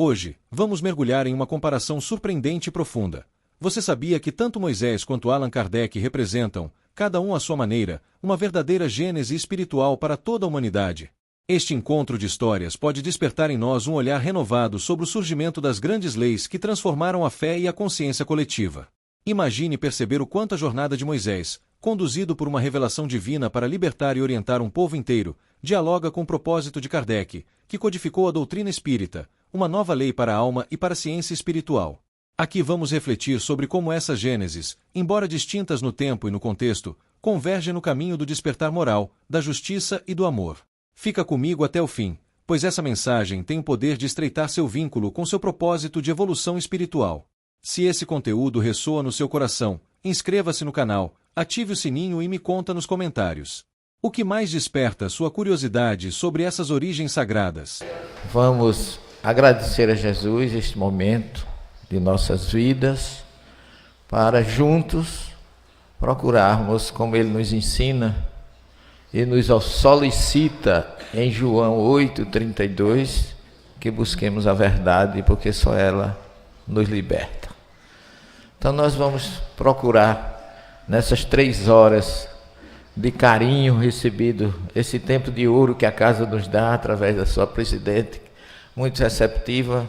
Hoje, vamos mergulhar em uma comparação surpreendente e profunda. Você sabia que tanto Moisés quanto Allan Kardec representam, cada um à sua maneira, uma verdadeira gênese espiritual para toda a humanidade? Este encontro de histórias pode despertar em nós um olhar renovado sobre o surgimento das grandes leis que transformaram a fé e a consciência coletiva. Imagine perceber o quanto a jornada de Moisés, conduzido por uma revelação divina para libertar e orientar um povo inteiro, dialoga com o propósito de Kardec, que codificou a doutrina espírita, uma nova lei para a alma e para a ciência espiritual. Aqui vamos refletir sobre como essas gêneses, embora distintas no tempo e no contexto, convergem no caminho do despertar moral, da justiça e do amor. Fica comigo até o fim, pois essa mensagem tem o poder de estreitar seu vínculo com seu propósito de evolução espiritual. Se esse conteúdo ressoa no seu coração, inscreva-se no canal, ative o sininho e me conta nos comentários. O que mais desperta sua curiosidade sobre essas origens sagradas? Vamos agradecer a Jesus este momento de nossas vidas, para juntos procurarmos, como Ele nos ensina e nos solicita em João 8,32, que busquemos a verdade, porque só ela nos liberta. Então nós vamos procurar, nessas 3 horas de carinho recebido, esse tempo de ouro que a casa nos dá, através da sua presidente, muito receptiva.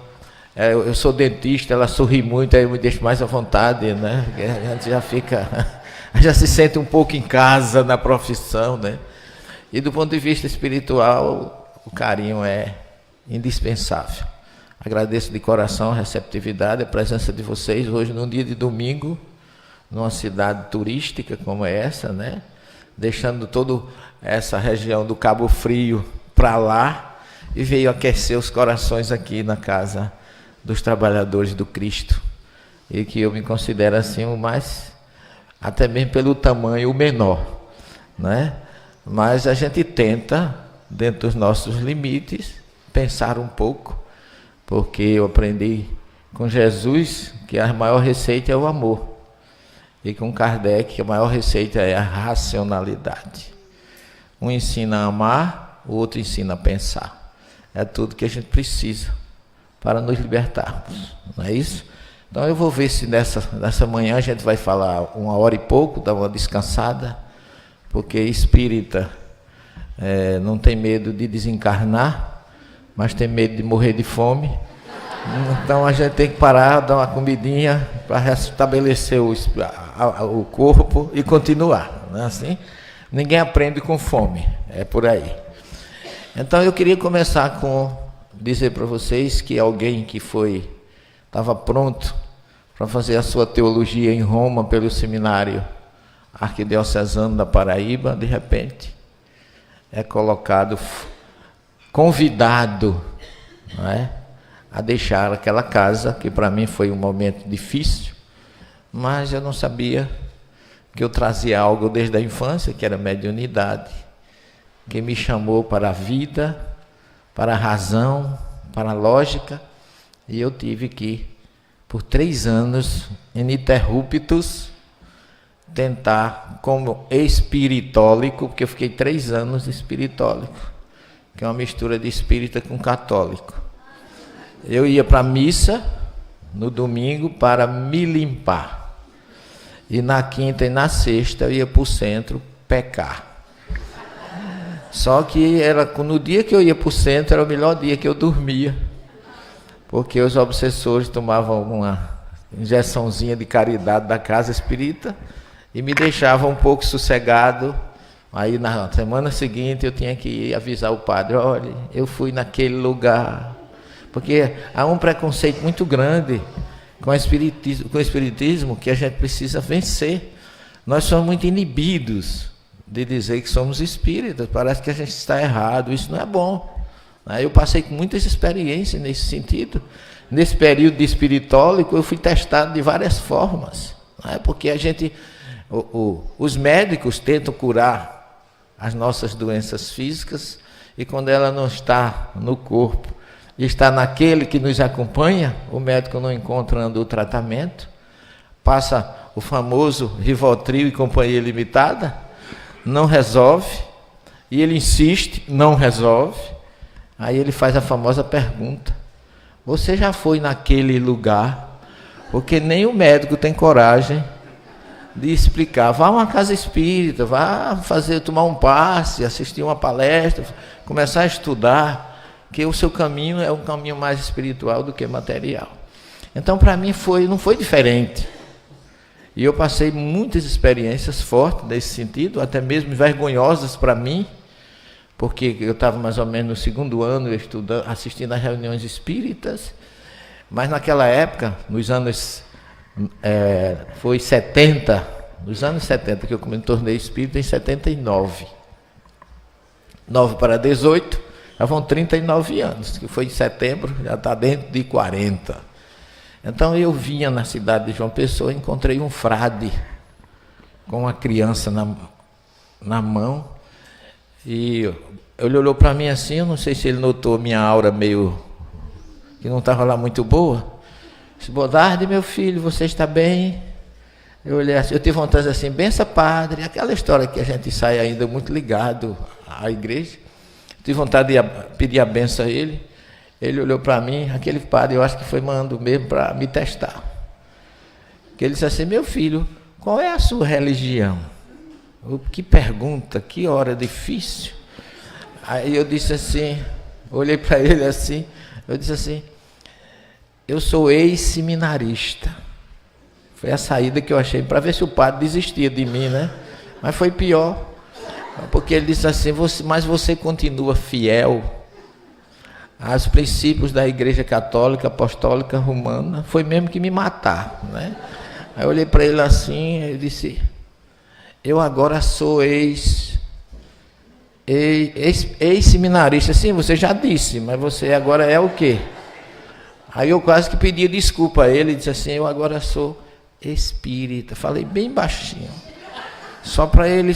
Eu sou dentista, ela sorri muito, aí eu me deixo mais à vontade, né? A gente já fica, já se sente um pouco em casa na profissão, né? E do ponto de vista espiritual, o carinho é indispensável. Agradeço de coração a receptividade, a presença de vocês hoje num dia de domingo, numa cidade turística como essa, né? Deixando toda essa região do Cabo Frio para lá, e veio aquecer os corações aqui na casa dos trabalhadores do Cristo, e que eu me considero assim o mais, até mesmo pelo tamanho, o menor, né? Mas a gente tenta, dentro dos nossos limites, pensar um pouco, porque eu aprendi com Jesus que a maior receita é o amor, e com Kardec que a maior receita é a racionalidade. Um ensina a amar, o outro ensina a pensar. É tudo que a gente precisa para nos libertarmos, não é isso? Então eu vou ver se nessa manhã a gente vai falar 1 hora e pouco, dar uma descansada, porque espírita não tem medo de desencarnar, mas tem medo de morrer de fome. Então a gente tem que parar, dar uma comidinha para restabelecer o corpo e continuar, não é assim? Ninguém aprende com fome, é por aí. Então eu queria começar com dizer para vocês que alguém que estava pronto para fazer a sua teologia em Roma pelo seminário arquidiocesano da Paraíba, de repente é colocado, convidado, não é, a deixar aquela casa, que para mim foi um momento difícil, mas eu não sabia que eu trazia algo desde a infância, que era mediunidade, que me chamou para a vida, para a razão, para a lógica, e eu tive que, por 3 anos ininterruptos, tentar como espiritólico, porque eu fiquei 3 anos espiritólico, que é uma mistura de espírita com católico. Eu ia para a missa no domingo para me limpar, e na quinta e na sexta eu ia para o centro pecar. Só que no dia que eu ia para o centro, era o melhor dia que eu dormia, porque os obsessores tomavam uma injeçãozinha de caridade da casa espírita e me deixavam um pouco sossegado. Aí na semana seguinte eu tinha que ir avisar o padre: olha, eu fui naquele lugar, porque há um preconceito muito grande com o espiritismo que a gente precisa vencer. Nós somos muito inibidos de dizer que somos espíritas, parece que a gente está errado, isso não é bom. Eu passei com muitas experiências nesse sentido. Nesse período de espiritólico eu fui testado de várias formas, porque os médicos tentam curar as nossas doenças físicas, e quando ela não está no corpo e está naquele que nos acompanha, o médico não encontrando o tratamento, passa o famoso Rivotril e Companhia Limitada, não resolve, e ele insiste, não resolve. Aí ele faz a famosa pergunta: você já foi naquele lugar? Porque nem o médico tem coragem de explicar. Vá a uma casa espírita, vá tomar um passe, assistir uma palestra, começar a estudar, que o seu caminho é um caminho mais espiritual do que material. Então, para mim, não foi diferente. E eu passei muitas experiências fortes nesse sentido, até mesmo vergonhosas para mim, porque eu estava mais ou menos no 2º ano assistindo às reuniões espíritas, mas naquela época, nos anos 70, nos anos 70, que eu me tornei espírita em 79. 9 para 18, já vão 39 anos, que foi em setembro, já está dentro de 40. Então eu vinha na cidade de João Pessoa, encontrei um frade com uma criança na mão, e ele olhou para mim assim, eu não sei se ele notou minha aura meio, que não estava lá muito boa. Disse: boa tarde, meu filho, você está bem? Eu olhei assim, eu tive vontade assim: benção, padre, aquela história que a gente sai ainda muito ligado à igreja. Tive vontade de pedir a benção a ele. Ele olhou para mim, aquele padre, eu acho que foi mandando mesmo para me testar. Que ele disse assim: meu filho, qual é a sua religião? Que pergunta, que hora difícil. Aí eu disse assim, olhei para ele assim, eu disse assim: eu sou ex-seminarista. Foi a saída que eu achei, para ver se o padre desistia de mim, né? Mas foi pior, porque ele disse assim: mas você continua fiel aos princípios da Igreja Católica Apostólica Romana. Foi mesmo que me matar, né? Aí eu olhei para ele assim, ele disse: eu agora sou ex-seminarista. Sim, você já disse, mas você agora é o quê? Aí eu quase que pedi desculpa a ele, disse assim: eu agora sou espírita. Falei bem baixinho, só para ele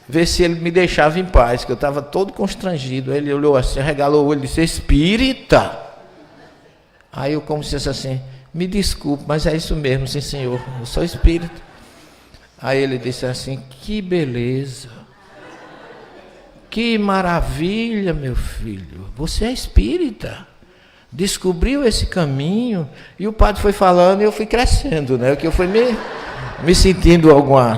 ver se ele me deixava em paz, que eu estava todo constrangido. Aí ele olhou assim, regalou o olho e disse: espírita? Aí eu, como se disse assim: me desculpe, mas é isso mesmo, sim senhor, eu sou espírita. Aí ele disse assim: que beleza, que maravilha, meu filho, você é espírita, descobriu esse caminho. E o padre foi falando e eu fui crescendo, né? Que eu fui me sentindo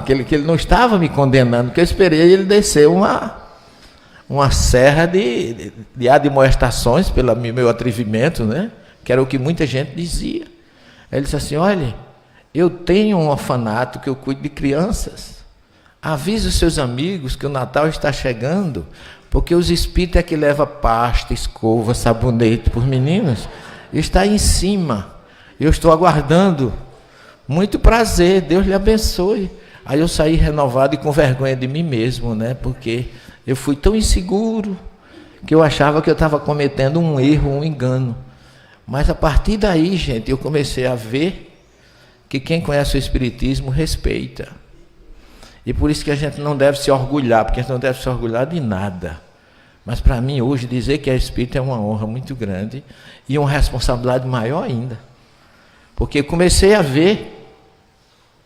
que ele não estava me condenando, porque eu esperei ele descer uma serra de admoestações pelo meu atrevimento, né? Que era o que muita gente dizia. Ele disse assim: olha, eu tenho um orfanato que eu cuido de crianças. Avise os seus amigos que o Natal está chegando, porque os espíritos é que levam pasta, escova, sabonete para os meninos. Está aí em cima. Eu estou aguardando. Muito prazer, Deus lhe abençoe. Aí eu saí renovado e com vergonha de mim mesmo, né? Porque eu fui tão inseguro que eu achava que eu estava cometendo um erro, um engano. Mas a partir daí, gente, eu comecei a ver que quem conhece o Espiritismo respeita. E por isso que a gente não deve se orgulhar, porque a gente não deve se orgulhar de nada. Mas para mim hoje dizer que é espírita é uma honra muito grande e uma responsabilidade maior ainda. Porque comecei a ver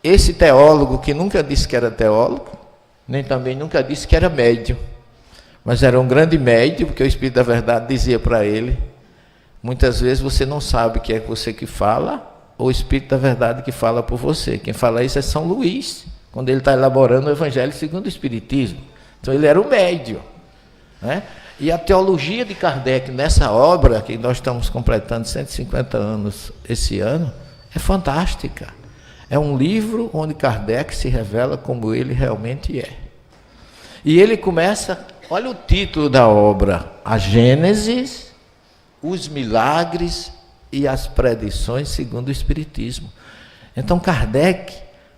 esse teólogo que nunca disse que era teólogo, nem também nunca disse que era médium, mas era um grande médium, porque o Espírito da Verdade dizia para ele: muitas vezes você não sabe que é você que fala, ou o Espírito da Verdade que fala por você. Quem fala isso é São Luís, quando ele está elaborando o Evangelho segundo o Espiritismo. Então ele era o médium, né? E a teologia de Kardec nessa obra, que nós estamos completando 150 anos esse ano, é fantástica. É um livro onde Kardec se revela como ele realmente é. E ele começa, olha o título da obra: A Gênesis, os milagres e as predições segundo o Espiritismo. Então Kardec,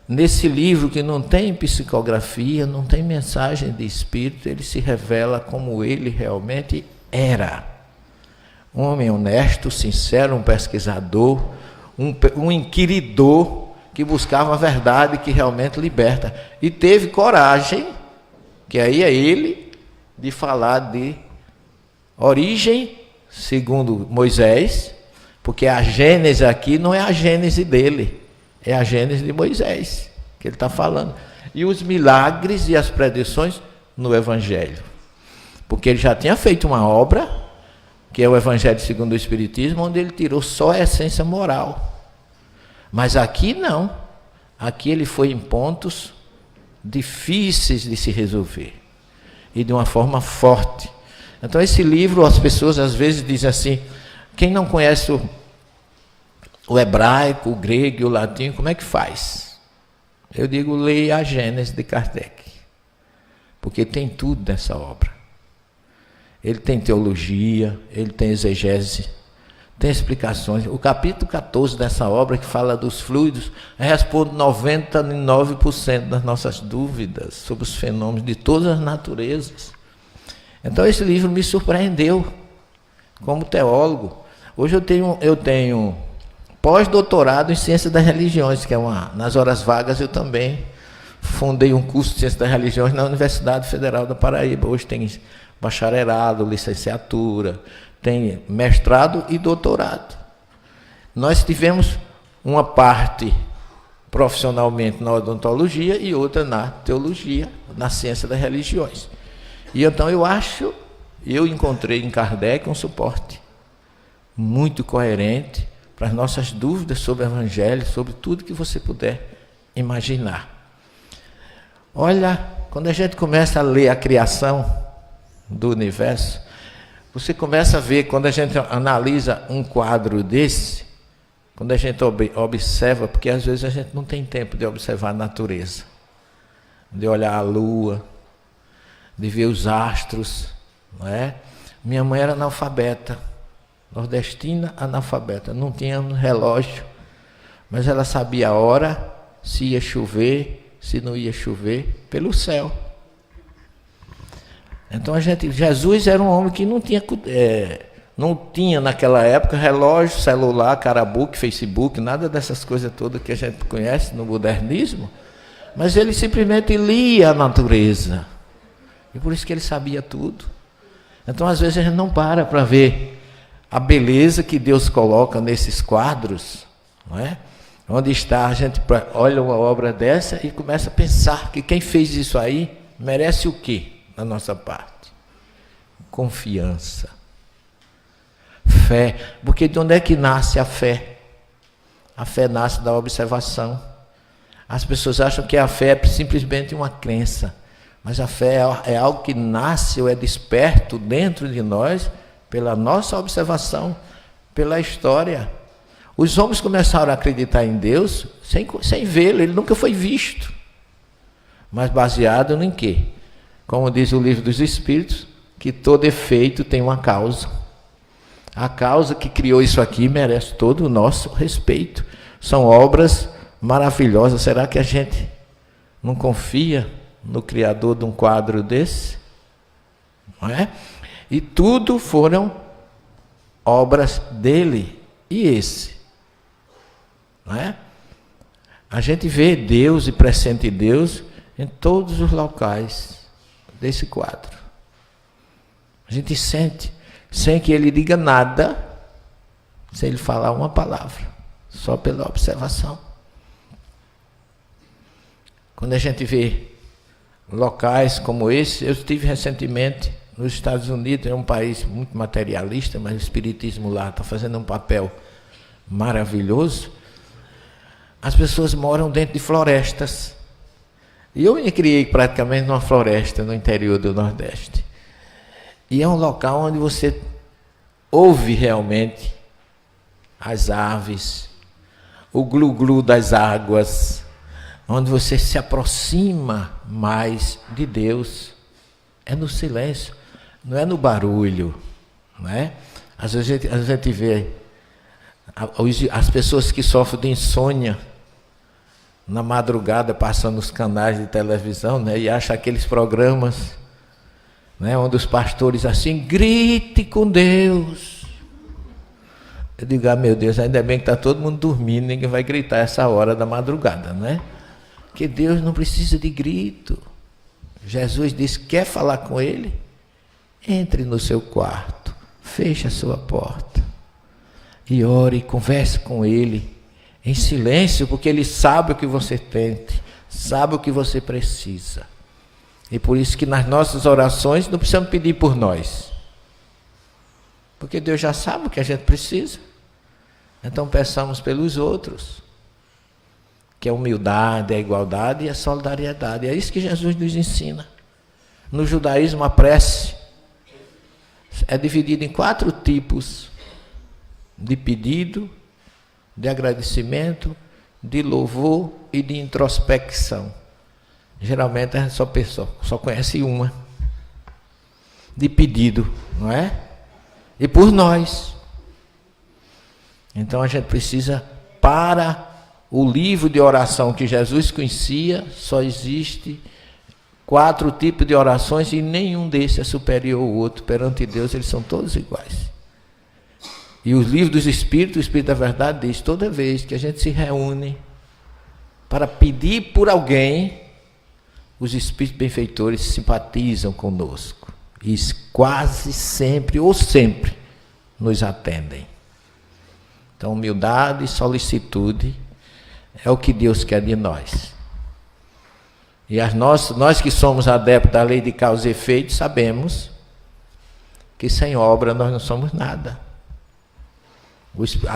nesse livro que não tem psicografia, não tem mensagem de espírito, ele se revela como ele realmente era. Um homem honesto, sincero, um pesquisador, um inquiridor que buscava a verdade que realmente liberta. E teve coragem, que aí é ele, de falar de origem, segundo Moisés, porque a Gênese aqui não é a Gênese dele, é a Gênese de Moisés, que ele está falando. E os milagres e as predições no Evangelho. Porque ele já tinha feito uma obra que é o Evangelho segundo o Espiritismo, onde ele tirou só a essência moral. Mas aqui não. Aqui ele foi em pontos difíceis de se resolver. E de uma forma forte. Então esse livro, as pessoas às vezes dizem assim, quem não conhece o hebraico, o grego e o latim, como é que faz? Eu digo, leia a Gênesis de Kardec. Porque tem tudo nessa obra. Ele tem teologia, ele tem exegese, tem explicações. O capítulo 14 dessa obra, que fala dos fluidos, responde 99% das nossas dúvidas sobre os fenômenos de todas as naturezas. Então esse livro me surpreendeu como teólogo. Hoje eu tenho pós-doutorado em Ciência das Religiões, que é nas horas vagas eu também fundei um curso de Ciência das Religiões na Universidade Federal da Paraíba. Hoje tem bacharelado, licenciatura, tem mestrado e doutorado. Nós tivemos uma parte profissionalmente na odontologia e outra na teologia, na ciência das religiões. E então eu encontrei em Kardec um suporte muito coerente para as nossas dúvidas sobre o Evangelho, sobre tudo que você puder imaginar. Olha, quando a gente começa a ler a criação do universo, você começa a ver, quando a gente analisa um quadro desse, quando a gente observa, porque às vezes a gente não tem tempo de observar a natureza, de olhar a lua, de ver os astros, não é? Minha mãe era analfabeta, nordestina analfabeta, não tinha um relógio, mas ela sabia a hora, se ia chover, se não ia chover, pelo céu. Então Jesus era um homem que não tinha naquela época relógio, celular, carabook, Facebook, nada dessas coisas todas que a gente conhece no modernismo, mas ele simplesmente lia a natureza, e por isso que ele sabia tudo. Então às vezes a gente não para ver a beleza que Deus coloca nesses quadros, não é? Onde está, a gente olha uma obra dessa e começa a pensar que quem fez isso aí merece o quê da nossa parte? Confiança, fé. Porque de onde é que nasce a fé? A fé nasce da observação. As pessoas acham que a fé é simplesmente uma crença, mas a fé é algo que nasce ou é desperto dentro de nós pela nossa observação, pela história. Os homens começaram a acreditar em Deus sem vê-lo, ele nunca foi visto. Mas baseado em quê? Como diz o Livro dos Espíritos, que todo efeito tem uma causa. A causa que criou isso aqui merece todo o nosso respeito. São obras maravilhosas. Será que a gente não confia no Criador de um quadro desse? Não é? E tudo foram obras dele. E esse? Não é? A gente vê Deus e pressente Deus em todos os locais desse quadro. A gente sente, sem que ele diga nada, sem ele falar uma palavra, só pela observação. Quando a gente vê locais como esse, eu estive recentemente nos Estados Unidos, é um país muito materialista, mas o espiritismo lá está fazendo um papel maravilhoso. As pessoas moram dentro de florestas. E eu me criei praticamente numa floresta no interior do Nordeste. E é um local onde você ouve realmente as aves, o glu-glu das águas, onde você se aproxima mais de Deus. É no silêncio, não é no barulho, não é? Às vezes a gente vê as pessoas que sofrem de insônia na madrugada passando nos canais de televisão, né, e acha aqueles programas, né, onde os pastores assim, grite com Deus. Eu digo, meu Deus, ainda bem que está todo mundo dormindo, ninguém vai gritar essa hora da madrugada, né? Porque Deus não precisa de grito. Jesus disse, quer falar com ele? Entre no seu quarto, feche a sua porta e ore e converse com ele em silêncio, porque ele sabe o que você tem, sabe o que você precisa. E por isso que nas nossas orações não precisamos pedir por nós. Porque Deus já sabe o que a gente precisa. Então peçamos pelos outros, que é a humildade, a igualdade e a solidariedade. É isso que Jesus nos ensina. No judaísmo, a prece é dividida em 4 tipos: de pedido, de agradecimento, de louvor e de introspecção. Geralmente a gente só conhece uma, de pedido, não é? E por nós. Então a gente precisa, para o livro de oração que Jesus conhecia, só existe 4 tipos de orações e nenhum desses é superior ao outro. Perante Deus eles são todos iguais. E os livros dos Espíritos, o Espírito da Verdade diz: toda vez que a gente se reúne para pedir por alguém, os Espíritos benfeitores simpatizam conosco. E quase sempre, ou sempre, nos atendem. Então, humildade e solicitude é o que Deus quer de nós. E nós que somos adeptos da lei de causa e efeito, sabemos que sem obra nós não somos nada.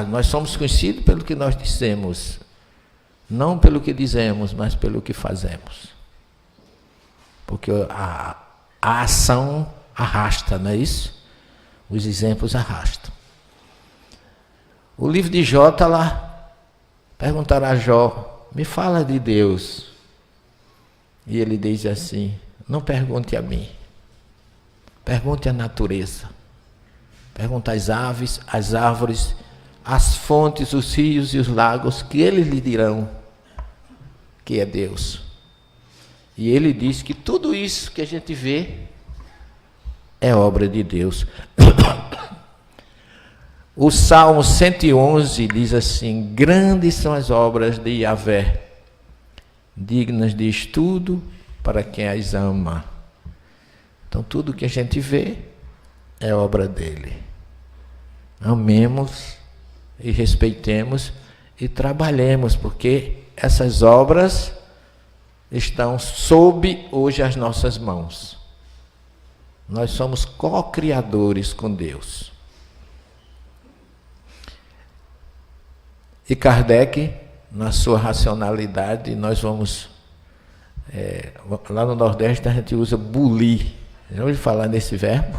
Nós somos conhecidos pelo que nós dissemos, não pelo que dizemos, mas pelo que fazemos. Porque a ação arrasta, não é isso? Os exemplos arrastam. O livro de Jó está lá. Perguntaram a Jó: me fala de Deus. E ele diz assim: não pergunte a mim, pergunte à natureza, pergunte às aves, às árvores, às fontes, os rios e os lagos, que eles lhe dirão que é Deus. E ele diz que tudo isso que a gente vê é obra de Deus. O Salmo 111 diz assim: grandes são as obras de Yahvé, dignas de estudo para quem as ama. Então tudo que a gente vê é obra dele. Amemos e respeitemos e trabalhemos, porque essas obras estão sob hoje as nossas mãos. Nós somos co-criadores com Deus. E Kardec, na sua racionalidade, nós vamos... lá no Nordeste a gente usa bulir. Já ouviu falar nesse verbo?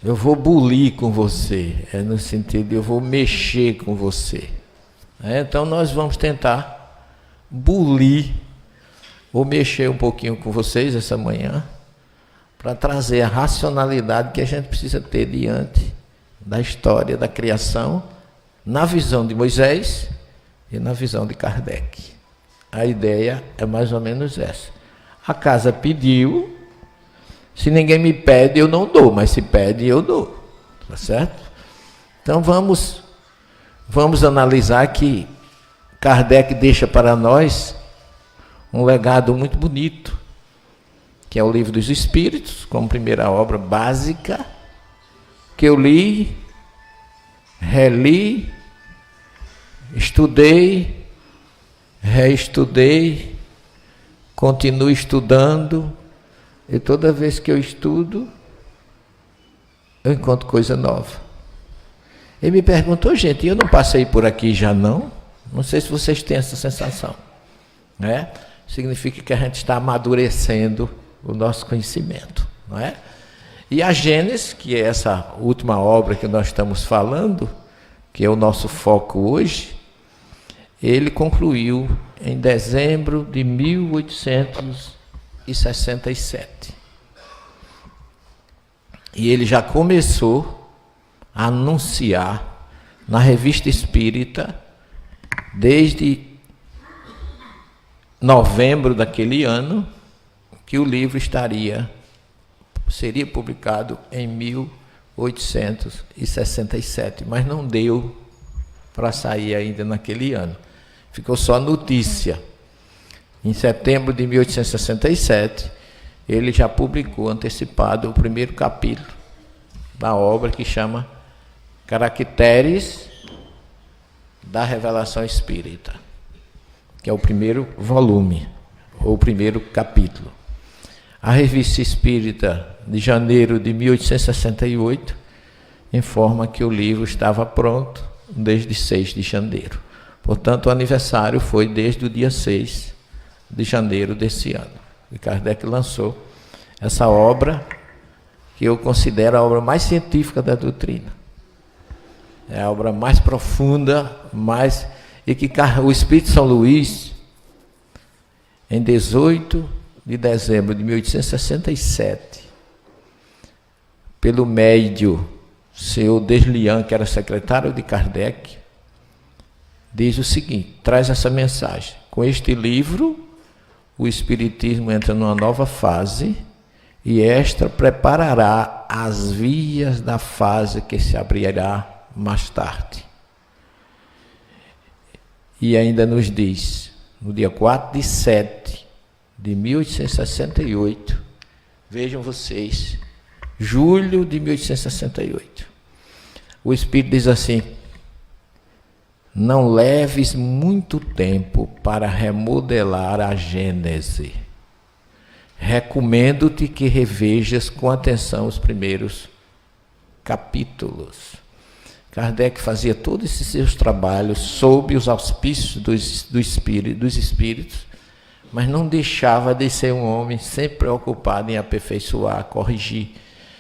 Eu vou bulir com você. É no sentido de eu vou mexer com você. Então nós vamos tentar bulir, ou mexer um pouquinho com vocês essa manhã, para trazer a racionalidade que a gente precisa ter diante da história da criação, na visão de Moisés e na visão de Kardec. A ideia é mais ou menos essa. A casa pediu, se ninguém me pede eu não dou, mas se pede eu dou, tá certo? Então vamos analisar que Kardec deixa para nós um legado muito bonito, que é o Livro dos Espíritos, como primeira obra básica, que eu li, reli, estudei, reestudei, continuo estudando, e toda vez que eu estudo, eu encontro coisa nova. Ele me perguntou: gente, eu não passei por aqui já não? Não sei se vocês têm essa sensação, né? Significa que a gente está amadurecendo o nosso conhecimento, não é? E a Gênesis, que é essa última obra que nós estamos falando, que é o nosso foco hoje, ele concluiu em dezembro de 1867. E ele já começou a anunciar na Revista Espírita, desde novembro daquele ano, que o livro seria publicado em 1867, mas não deu para sair ainda naquele ano. Ficou só notícia. Em setembro de 1867, ele já publicou antecipado o primeiro capítulo da obra, que chama Caracteres da Revelação Espírita, que é o primeiro volume, ou o primeiro capítulo. A Revista Espírita, de janeiro de 1868, informa que o livro estava pronto desde 6 de janeiro. Portanto, o aniversário foi desde o dia 6 de janeiro desse ano. E Kardec lançou essa obra, que eu considero a obra mais científica da doutrina. É a obra mais profunda, e que o Espírito São Luís, em 18 de dezembro de 1867, pelo médio senhor Deslian, que era secretário de Kardec, diz o seguinte, traz essa mensagem: com este livro, o Espiritismo entra numa nova fase, e esta preparará as vias da fase que se abrirá mais tarde. E ainda nos diz, no dia 4 de 7 de 1868, vejam vocês, julho de 1868, o Espírito diz assim: não leves muito tempo para remodelar a Gênese. Recomendo-te que revejas com atenção os primeiros capítulos. Kardec fazia todos esses seus trabalhos sob os auspícios dos espíritos, mas não deixava de ser um homem sempre preocupado em aperfeiçoar, corrigir.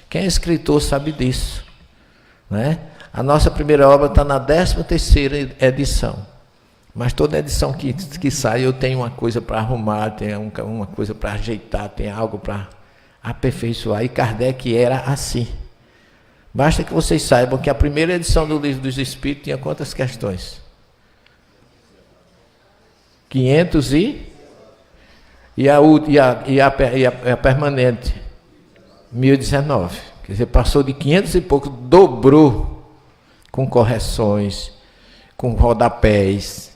Quem é escritor sabe disso, né? A nossa primeira obra está na 13ª edição, mas toda edição que sai eu tenho uma coisa para arrumar, tenho uma coisa para ajeitar, tem algo para aperfeiçoar, e Kardec era assim. Basta que vocês saibam que a primeira edição do Livro dos Espíritos tinha quantas questões? 500 e a permanente 1019. Quer dizer, passou de 500 e pouco, dobrou, com correções, com rodapés,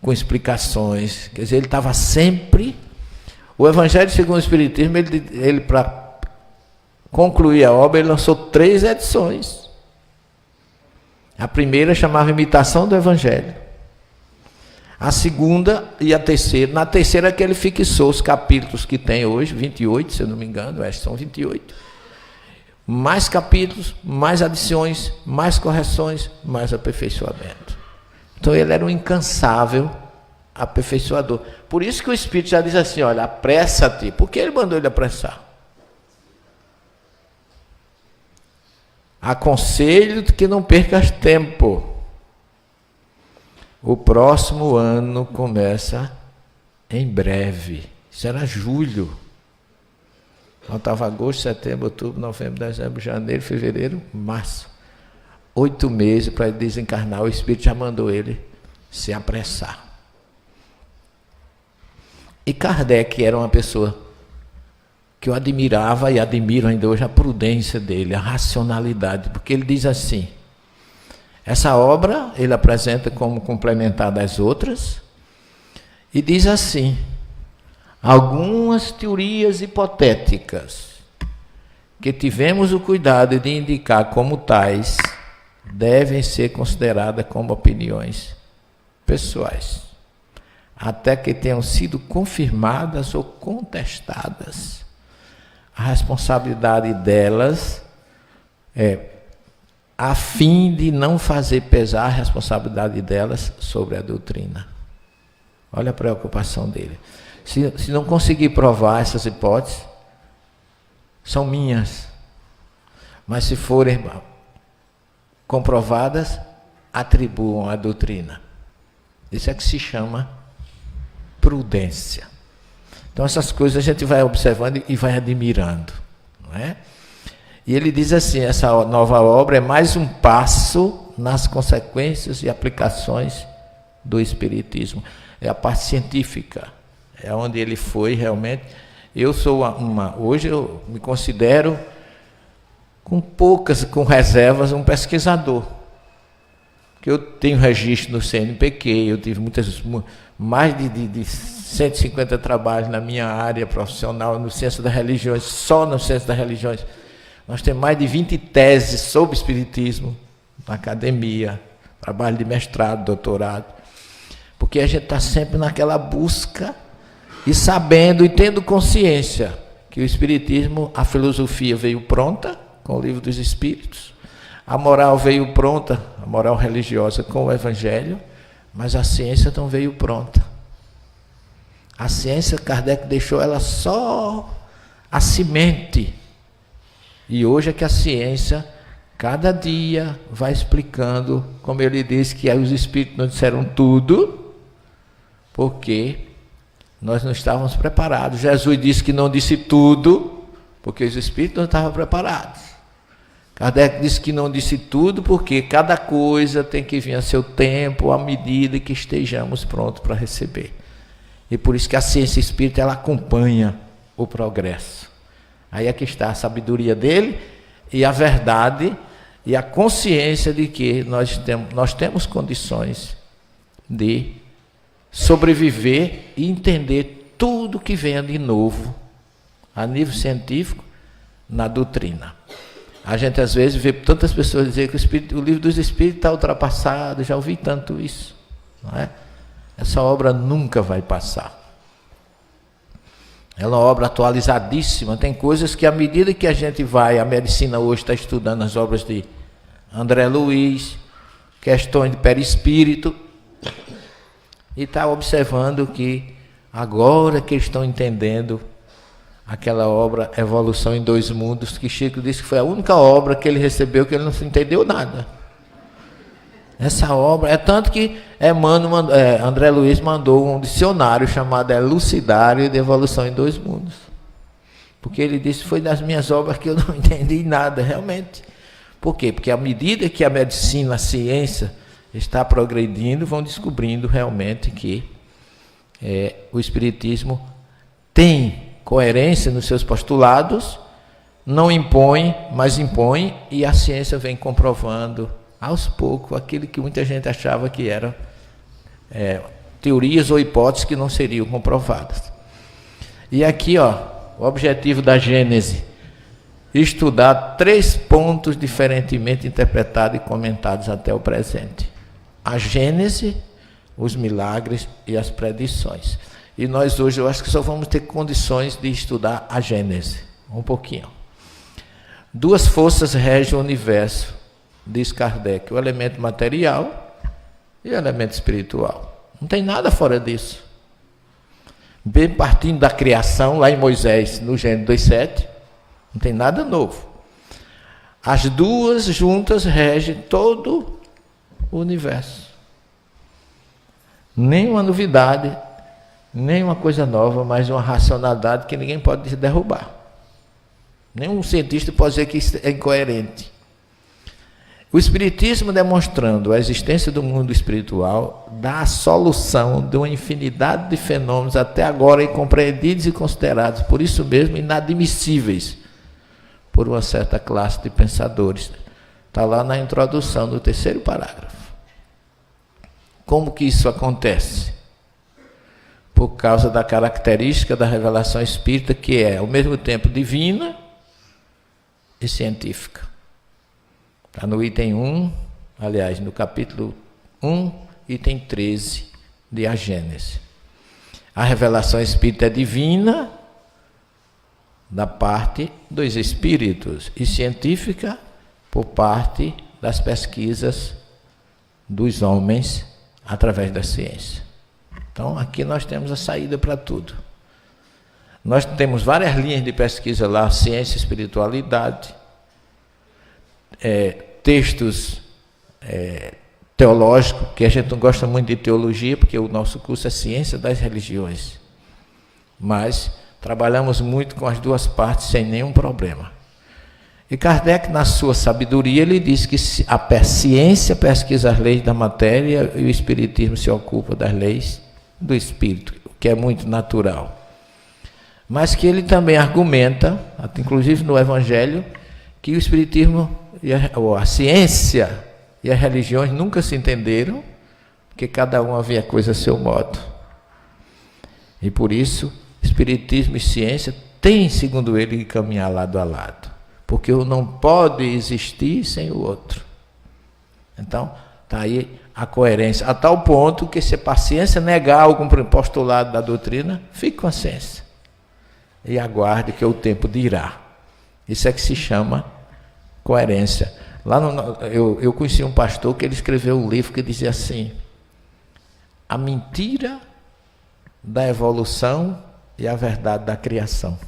com explicações. Quer dizer, ele estava sempre... O Evangelho segundo o Espiritismo, ele para concluir a obra, ele lançou 3 edições. A primeira chamava Imitação do Evangelho. A segunda e a terceira. Na terceira que ele fixou os capítulos que tem hoje, 28, se eu não me engano, são 28. Mais capítulos, mais adições, mais correções, mais aperfeiçoamento. Então ele era um incansável aperfeiçoador. Por isso que o Espírito já diz assim, olha, apressa-te. Por que ele mandou ele apressar? Aconselho-te que não percas tempo. O próximo ano começa em breve. Isso era julho. Faltava agosto, setembro, outubro, novembro, dezembro, janeiro, fevereiro, março. 8 meses para ele desencarnar. O Espírito já mandou ele se apressar. E Kardec era uma pessoa que eu admirava e admiro ainda hoje a prudência dele, a racionalidade, porque ele diz assim, essa obra ele apresenta como complementar das outras, e diz assim, algumas teorias hipotéticas que tivemos o cuidado de indicar como tais devem ser consideradas como opiniões pessoais, até que tenham sido confirmadas ou contestadas. A responsabilidade delas é a fim de não fazer pesar a responsabilidade delas sobre a doutrina. Olha a preocupação dele. Se não conseguir provar essas hipóteses, são minhas. Mas se forem comprovadas, atribuam à doutrina. Isso é que se chama prudência. Então essas coisas a gente vai observando e vai admirando, não é? E ele diz assim, essa nova obra é mais um passo nas consequências e aplicações do Espiritismo. É a parte científica. É onde ele foi realmente. Eu sou hoje eu me considero com reservas, um pesquisador. Que eu tenho registro no CNPq, eu tive mais de 150 trabalhos na minha área profissional, no Ciência das Religiões, só no Ciência das Religiões. Nós temos mais de 20 teses sobre Espiritismo na academia, trabalho de mestrado, doutorado, porque a gente está sempre naquela busca e sabendo e tendo consciência que o Espiritismo, a filosofia veio pronta com o Livro dos Espíritos, A moral veio pronta, a moral religiosa com o Evangelho, mas a ciência não veio pronta. A ciência, Kardec deixou ela só a semente. E hoje é que a ciência, cada dia, vai explicando, como ele disse, que os Espíritos não disseram tudo, porque nós não estávamos preparados. Jesus disse que não disse tudo, porque os Espíritos não estavam preparados. Kardec disse que não disse tudo, porque cada coisa tem que vir a seu tempo, à medida que estejamos prontos para receber. E por isso que a ciência espírita, ela acompanha o progresso. Aí é que está a sabedoria dele e a verdade e a consciência de que nós temos condições de sobreviver e entender tudo que venha de novo, a nível científico, na doutrina. A gente às vezes vê tantas pessoas dizer que o livro dos Espíritos está ultrapassado, já ouvi tanto isso, não é? Essa obra nunca vai passar. Ela é uma obra atualizadíssima, tem coisas que à medida que a gente vai, a medicina hoje está estudando as obras de André Luiz, questões de perispírito, e está observando que agora que eles estão entendendo aquela obra Evolução em Dois Mundos, que Chico disse que foi a única obra que ele recebeu que ele não entendeu nada. Essa obra, é tanto que André Luiz mandou um dicionário chamado Elucidário de Evolução em Dois Mundos. Porque ele disse que foi das minhas obras que eu não entendi nada, realmente. Por quê? Porque à medida que a medicina, a ciência está progredindo, vão descobrindo realmente que o Espiritismo tem coerência nos seus postulados, não impõe, mas impõe, e a ciência vem comprovando aos poucos aquilo que muita gente achava que eram teorias ou hipóteses que não seriam comprovadas. E aqui, o objetivo da Gênese: estudar 3 pontos diferentemente interpretados e comentados até o presente: a Gênese, os milagres e as predições. E nós hoje, eu acho que só vamos ter condições de estudar a Gênese, um pouquinho. 2 forças regem o universo, diz Kardec: o elemento material e o elemento espiritual. Não tem nada fora disso. Bem partindo da criação, lá em Moisés, no Gênesis 2:7, não tem nada novo. As 2 juntas regem todo o universo. Nenhuma novidade, nenhuma coisa nova, mas uma racionalidade que ninguém pode derrubar. Nenhum cientista pode dizer que isso é incoerente. O Espiritismo, demonstrando a existência do mundo espiritual, dá a solução de uma infinidade de fenômenos até agora incompreendidos e considerados, por isso mesmo, inadmissíveis por uma certa classe de pensadores. Está lá na introdução do 3º parágrafo. Como que isso acontece? Por causa da característica da revelação espírita, que é ao mesmo tempo divina e científica. Está no item 1, aliás, no capítulo 1, item 13 de A Gênese. A revelação espírita é divina da parte dos espíritos e científica por parte das pesquisas dos homens através da ciência. Então, aqui nós temos a saída para tudo. Nós temos várias linhas de pesquisa lá: ciência e espiritualidade, textos teológicos, que a gente não gosta muito de teologia, porque o nosso curso é ciência das religiões. Mas trabalhamos muito com as 2 partes sem nenhum problema. E Kardec, na sua sabedoria, ele diz que a ciência pesquisa as leis da matéria e o espiritismo se ocupa das leis do espírito, o que é muito natural. Mas que ele também argumenta, inclusive no Evangelho, que o espiritismo, a ciência e as religiões nunca se entenderam, porque cada uma vê a coisa a seu modo. E por isso, espiritismo e ciência têm, segundo ele, que caminhar lado a lado, porque um não pode existir sem o outro. Então, está aí a coerência, a tal ponto que, se a ciência negar algum postulado da doutrina, fique com a ciência e aguarde que o tempo dirá. Isso é que se chama coerência. Eu conheci um pastor que ele escreveu um livro que dizia assim: a mentira da evolução e a verdade da criação.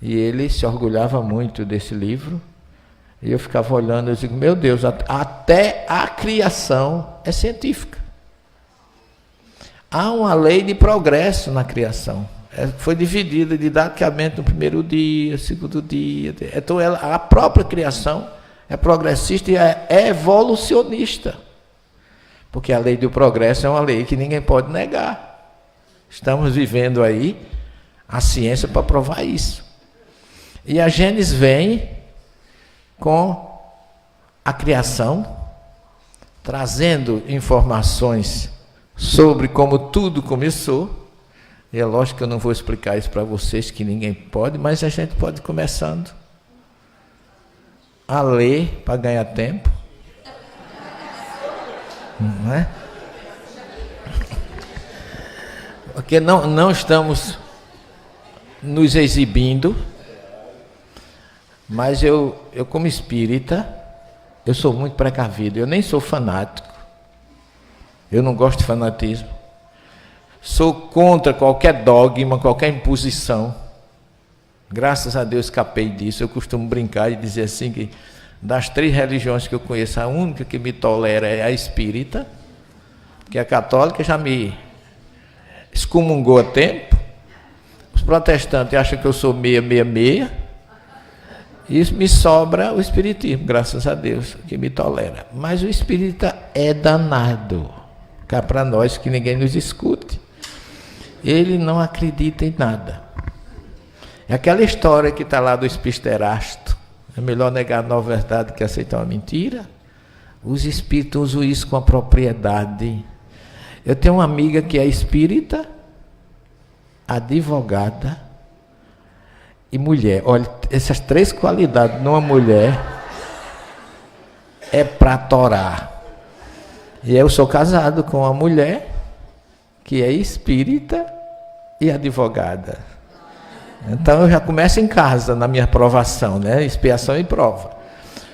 E ele se orgulhava muito desse livro. E eu ficava olhando e digo, meu Deus, até a criação é científica. Há uma lei de progresso na criação. Foi dividida didaticamente no primeiro dia, segundo dia. Então a própria criação é progressista e é evolucionista. Porque a lei do progresso é uma lei que ninguém pode negar. Estamos vivendo aí a ciência para provar isso. E a Gênesis vem com a criação, trazendo informações sobre como tudo começou. E é lógico que eu não vou explicar isso para vocês, que ninguém pode, mas a gente pode ir começando a ler para ganhar tempo. Não é? Porque não estamos nos exibindo. Mas eu como espírita, eu sou muito precavido, eu nem sou fanático, eu não gosto de fanatismo, sou contra qualquer dogma, qualquer imposição. Graças a Deus escapei disso. Eu costumo brincar e dizer assim que das 3 religiões que eu conheço, a única que me tolera é a espírita, que a católica já me excomungou a tempo, os protestantes acham que eu sou meia, isso me sobra o espiritismo, graças a Deus, que me tolera. Mas o espírita é danado. Cá para nós que ninguém nos escute. Ele não acredita em nada. É aquela história que está lá do espisterasto. É melhor negar a nova verdade que aceitar uma mentira. Os espíritos usam isso com a propriedade. Eu tenho uma amiga que é espírita, advogada e mulher. Olha, essas 3 qualidades numa mulher é para torar. E eu sou casado com uma mulher que é espírita e advogada. Então eu já começo em casa na minha provação, né? Expiação e prova.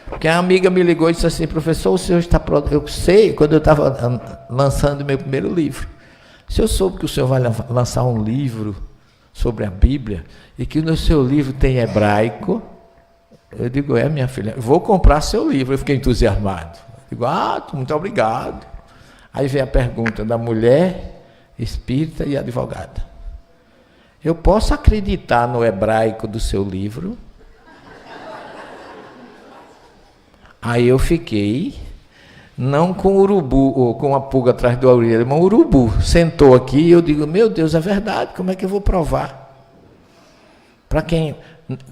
Porque a amiga me ligou e disse assim: professor, o senhor está pronto? Eu sei, quando eu estava lançando meu primeiro livro, se eu soube que o senhor vai lançar um livro sobre a Bíblia, e que no seu livro tem hebraico, eu digo, minha filha, vou comprar seu livro. Eu fiquei entusiasmado. Eu digo, muito obrigado. Aí vem a pergunta da mulher, espírita e advogada. Eu posso acreditar no hebraico do seu livro? Aí eu fiquei, não com urubu, ou com a pulga atrás do orelha, mas um urubu sentou aqui e eu digo, meu Deus, é verdade, como é que eu vou provar? Para quem,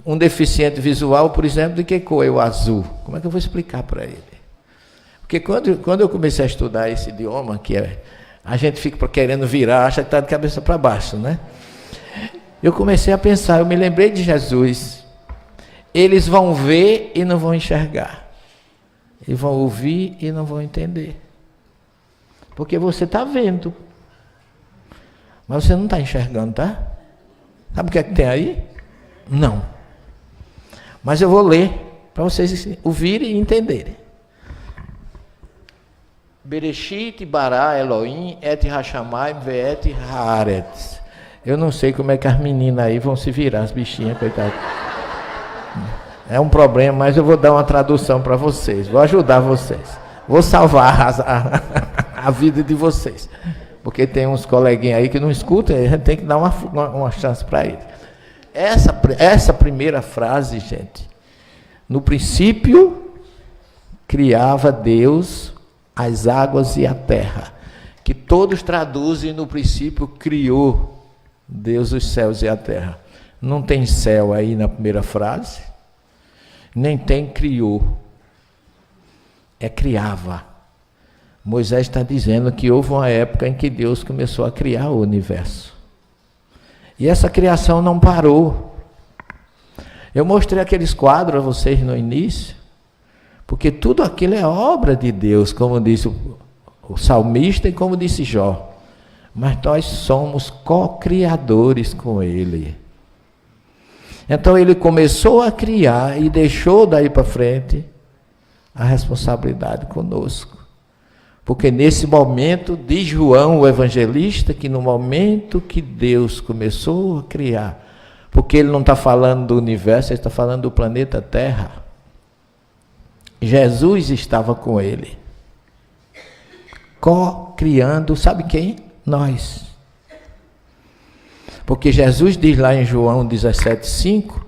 um deficiente visual, por exemplo, de que cor é o azul? Como é que eu vou explicar para ele? Porque quando eu comecei a estudar esse idioma, que a gente fica querendo virar, acha que está de cabeça para baixo, né? Eu comecei a pensar, eu me lembrei de Jesus. Eles vão ver e não vão enxergar. E vão ouvir e não vão entender. Porque você está vendo. Mas você não está enxergando, tá? Sabe o que é que tem aí? Não. Mas eu vou ler para vocês ouvirem e entenderem. Bereshit bara Elohim et hashamayim ve'et haaretz. Eu não sei como é que as meninas aí vão se virar, as bichinhas, coitadas. É um problema, mas eu vou dar uma tradução para vocês. Vou ajudar vocês. Vou salvar a vida de vocês. Porque tem uns coleguinhas aí que não escutam, a gente tem que dar uma chance para eles. Essa primeira frase, gente, no princípio criava Deus as águas e a terra, que todos traduzem no princípio criou Deus os céus e a terra. Não tem céu aí na primeira frase, nem tem criou, é criava. Moisés está dizendo que houve uma época em que Deus começou a criar o universo. E essa criação não parou. Eu mostrei aqueles quadros a vocês no início, porque tudo aquilo é obra de Deus, como disse o salmista e como disse Jó. Mas nós somos co-criadores com Ele. Então Ele começou a criar e deixou daí para frente a responsabilidade conosco. Porque nesse momento, diz João, o evangelista, que no momento que Deus começou a criar, porque ele não está falando do universo, ele está falando do planeta Terra, Jesus estava com ele, co-criando, sabe quem? Nós. Porque Jesus diz lá em João 17,5,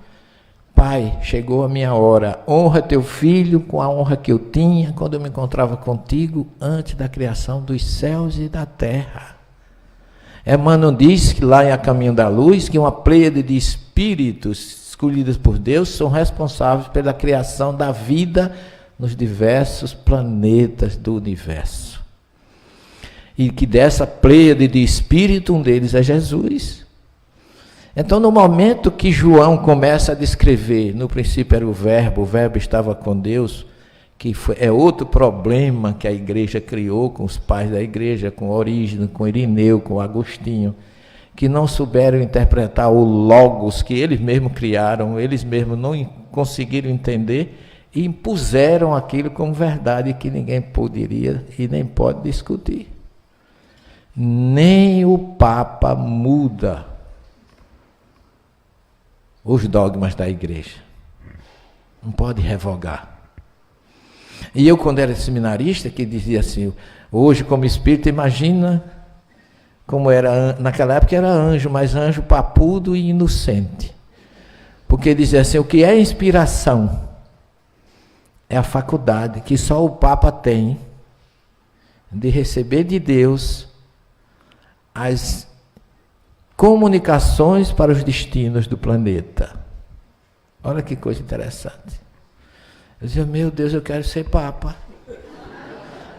Pai, chegou a minha hora, honra teu filho com a honra que eu tinha quando eu me encontrava contigo antes da criação dos céus e da terra. Emmanuel diz que lá em A Caminho da Luz, que uma pleiade de espíritos escolhidos por Deus são responsáveis pela criação da vida nos diversos planetas do universo. E que dessa pleiade de espírito, um deles é Jesus. Então, no momento que João começa a descrever, no princípio era o verbo estava com Deus, que é outro problema que a igreja criou com os pais da igreja, com Orígenes, com Irineu, com Agostinho, que não souberam interpretar o logos que eles mesmos criaram, eles mesmos não conseguiram entender e impuseram aquilo como verdade que ninguém poderia e nem pode discutir. Nem o Papa muda os dogmas da igreja. Não pode revogar. E eu, quando era seminarista, que dizia assim, hoje como espírito, imagina como era, naquela época era anjo, mas anjo papudo e inocente. Porque dizia assim, o que é inspiração? É a faculdade que só o Papa tem de receber de Deus as comunicações para os destinos do planeta. Olha que coisa interessante. Eu dizia, meu Deus, eu quero ser Papa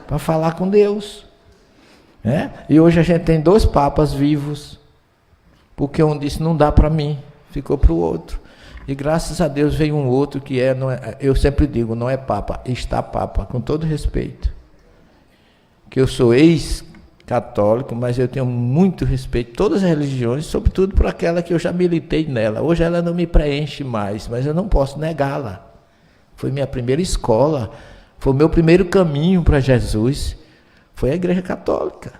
para falar com Deus. E hoje a gente tem 2 papas vivos, porque um disse, não dá para mim, ficou para o outro. E graças a Deus veio um outro que não é, eu sempre digo, não é Papa, está Papa, com todo respeito. Que eu sou ex-católico, mas eu tenho muito respeito por todas as religiões, sobretudo por aquela que eu já militei nela. Hoje ela não me preenche mais, mas eu não posso negá-la. Foi minha primeira escola, foi o meu primeiro caminho para Jesus, foi a Igreja Católica.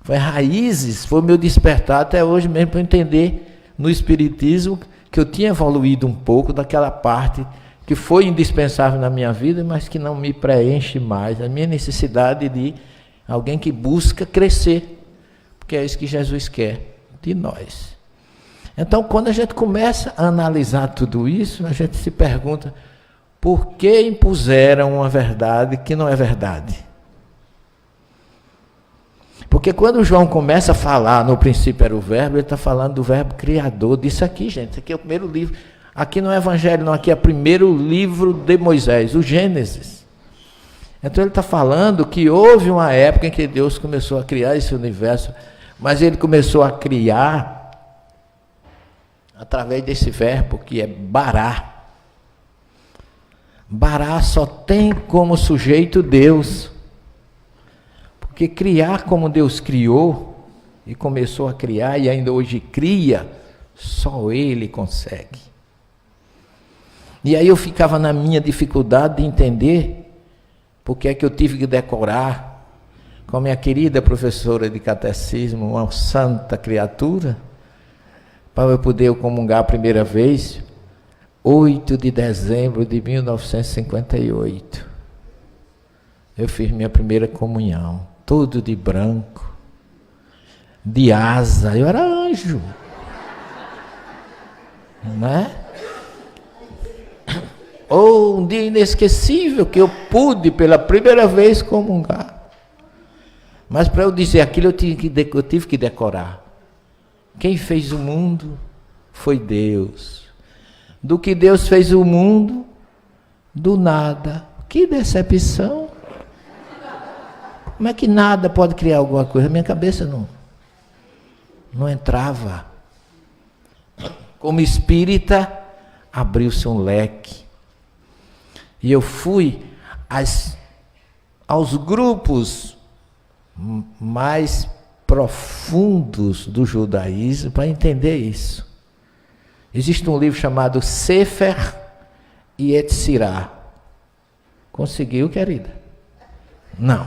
Foi raízes, foi o meu despertar até hoje mesmo para entender no Espiritismo que eu tinha evoluído um pouco daquela parte que foi indispensável na minha vida, mas que não me preenche mais. A minha necessidade de alguém que busca crescer, porque é isso que Jesus quer de nós. Então, quando a gente começa a analisar tudo isso, a gente se pergunta, por que impuseram uma verdade que não é verdade? Porque quando João começa a falar, no princípio era o verbo, ele está falando do verbo criador, disso aqui, gente, isso aqui é o primeiro livro, aqui não é evangelho, não, aqui é o primeiro livro de Moisés, o Gênesis. Então ele está falando que houve uma época em que Deus começou a criar esse universo, mas ele começou a criar através desse verbo que é bará. Bará só tem como sujeito Deus. Porque criar como Deus criou, e começou a criar, e ainda hoje cria, só Ele consegue. E aí eu ficava na minha dificuldade de entender porque é que eu tive que decorar com a minha querida professora de catecismo, uma santa criatura, para eu poder comungar a primeira vez, 8 de dezembro de 1958. Eu fiz minha primeira comunhão, todo de branco, de asa, eu era anjo, né? Ou um dia inesquecível que eu pude pela primeira vez comungar. Mas para eu dizer aquilo eu tive que decorar. Quem fez o mundo foi Deus. Do que Deus fez o mundo, do nada. Que decepção. Como é que nada pode criar alguma coisa? Minha cabeça não entrava. Como espírita, abriu-se um leque. E eu fui aos grupos mais profundos do judaísmo para entender isso. Existe um livro chamado Sefer Yetzirah. Conseguiu, querida? Não.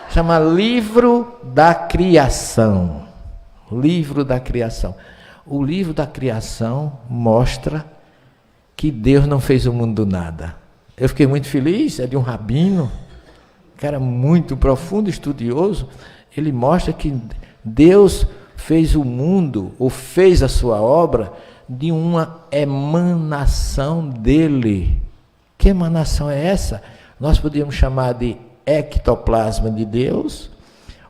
Chama Livro da Criação. Livro da Criação. O livro da criação mostra que Deus não fez o mundo do nada. Eu fiquei muito feliz, é de um rabino, cara muito profundo, estudioso. Ele mostra que Deus fez o mundo, ou fez a sua obra, de uma emanação dele. Que emanação é essa? Nós podíamos chamar de ectoplasma de Deus,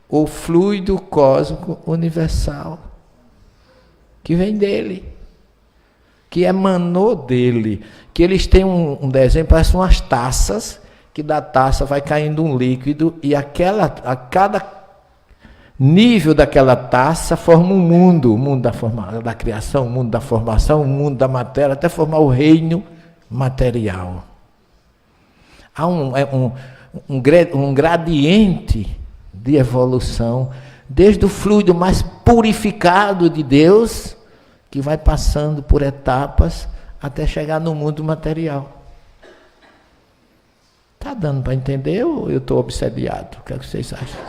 ou fluido cósmico universal, que vem dele, que emanou dele, que eles têm um desenho, parece umas taças, que da taça vai caindo um líquido, e a cada nível daquela taça forma um mundo, o mundo da criação, o mundo da formação, o mundo da matéria, até formar o reino material. Há um gradiente de evolução, desde o fluido mais purificado de Deus, que vai passando por etapas até chegar no mundo material. Está dando para entender ou eu estou obsediado? O que é que vocês acham?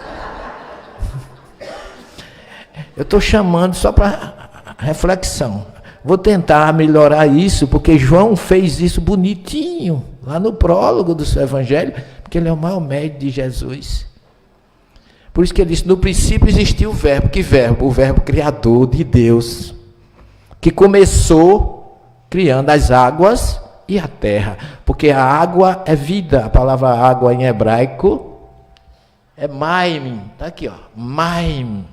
Eu estou chamando só para reflexão. Vou tentar melhorar isso, porque João fez isso bonitinho, lá no prólogo do seu evangelho, porque ele é o maior médico de Jesus. Por isso que ele disse, no princípio existiu o verbo. Que verbo? O verbo criador de Deus, que começou criando as águas e a terra, porque a água é vida. A palavra água em hebraico é maim, está aqui, ó, maim.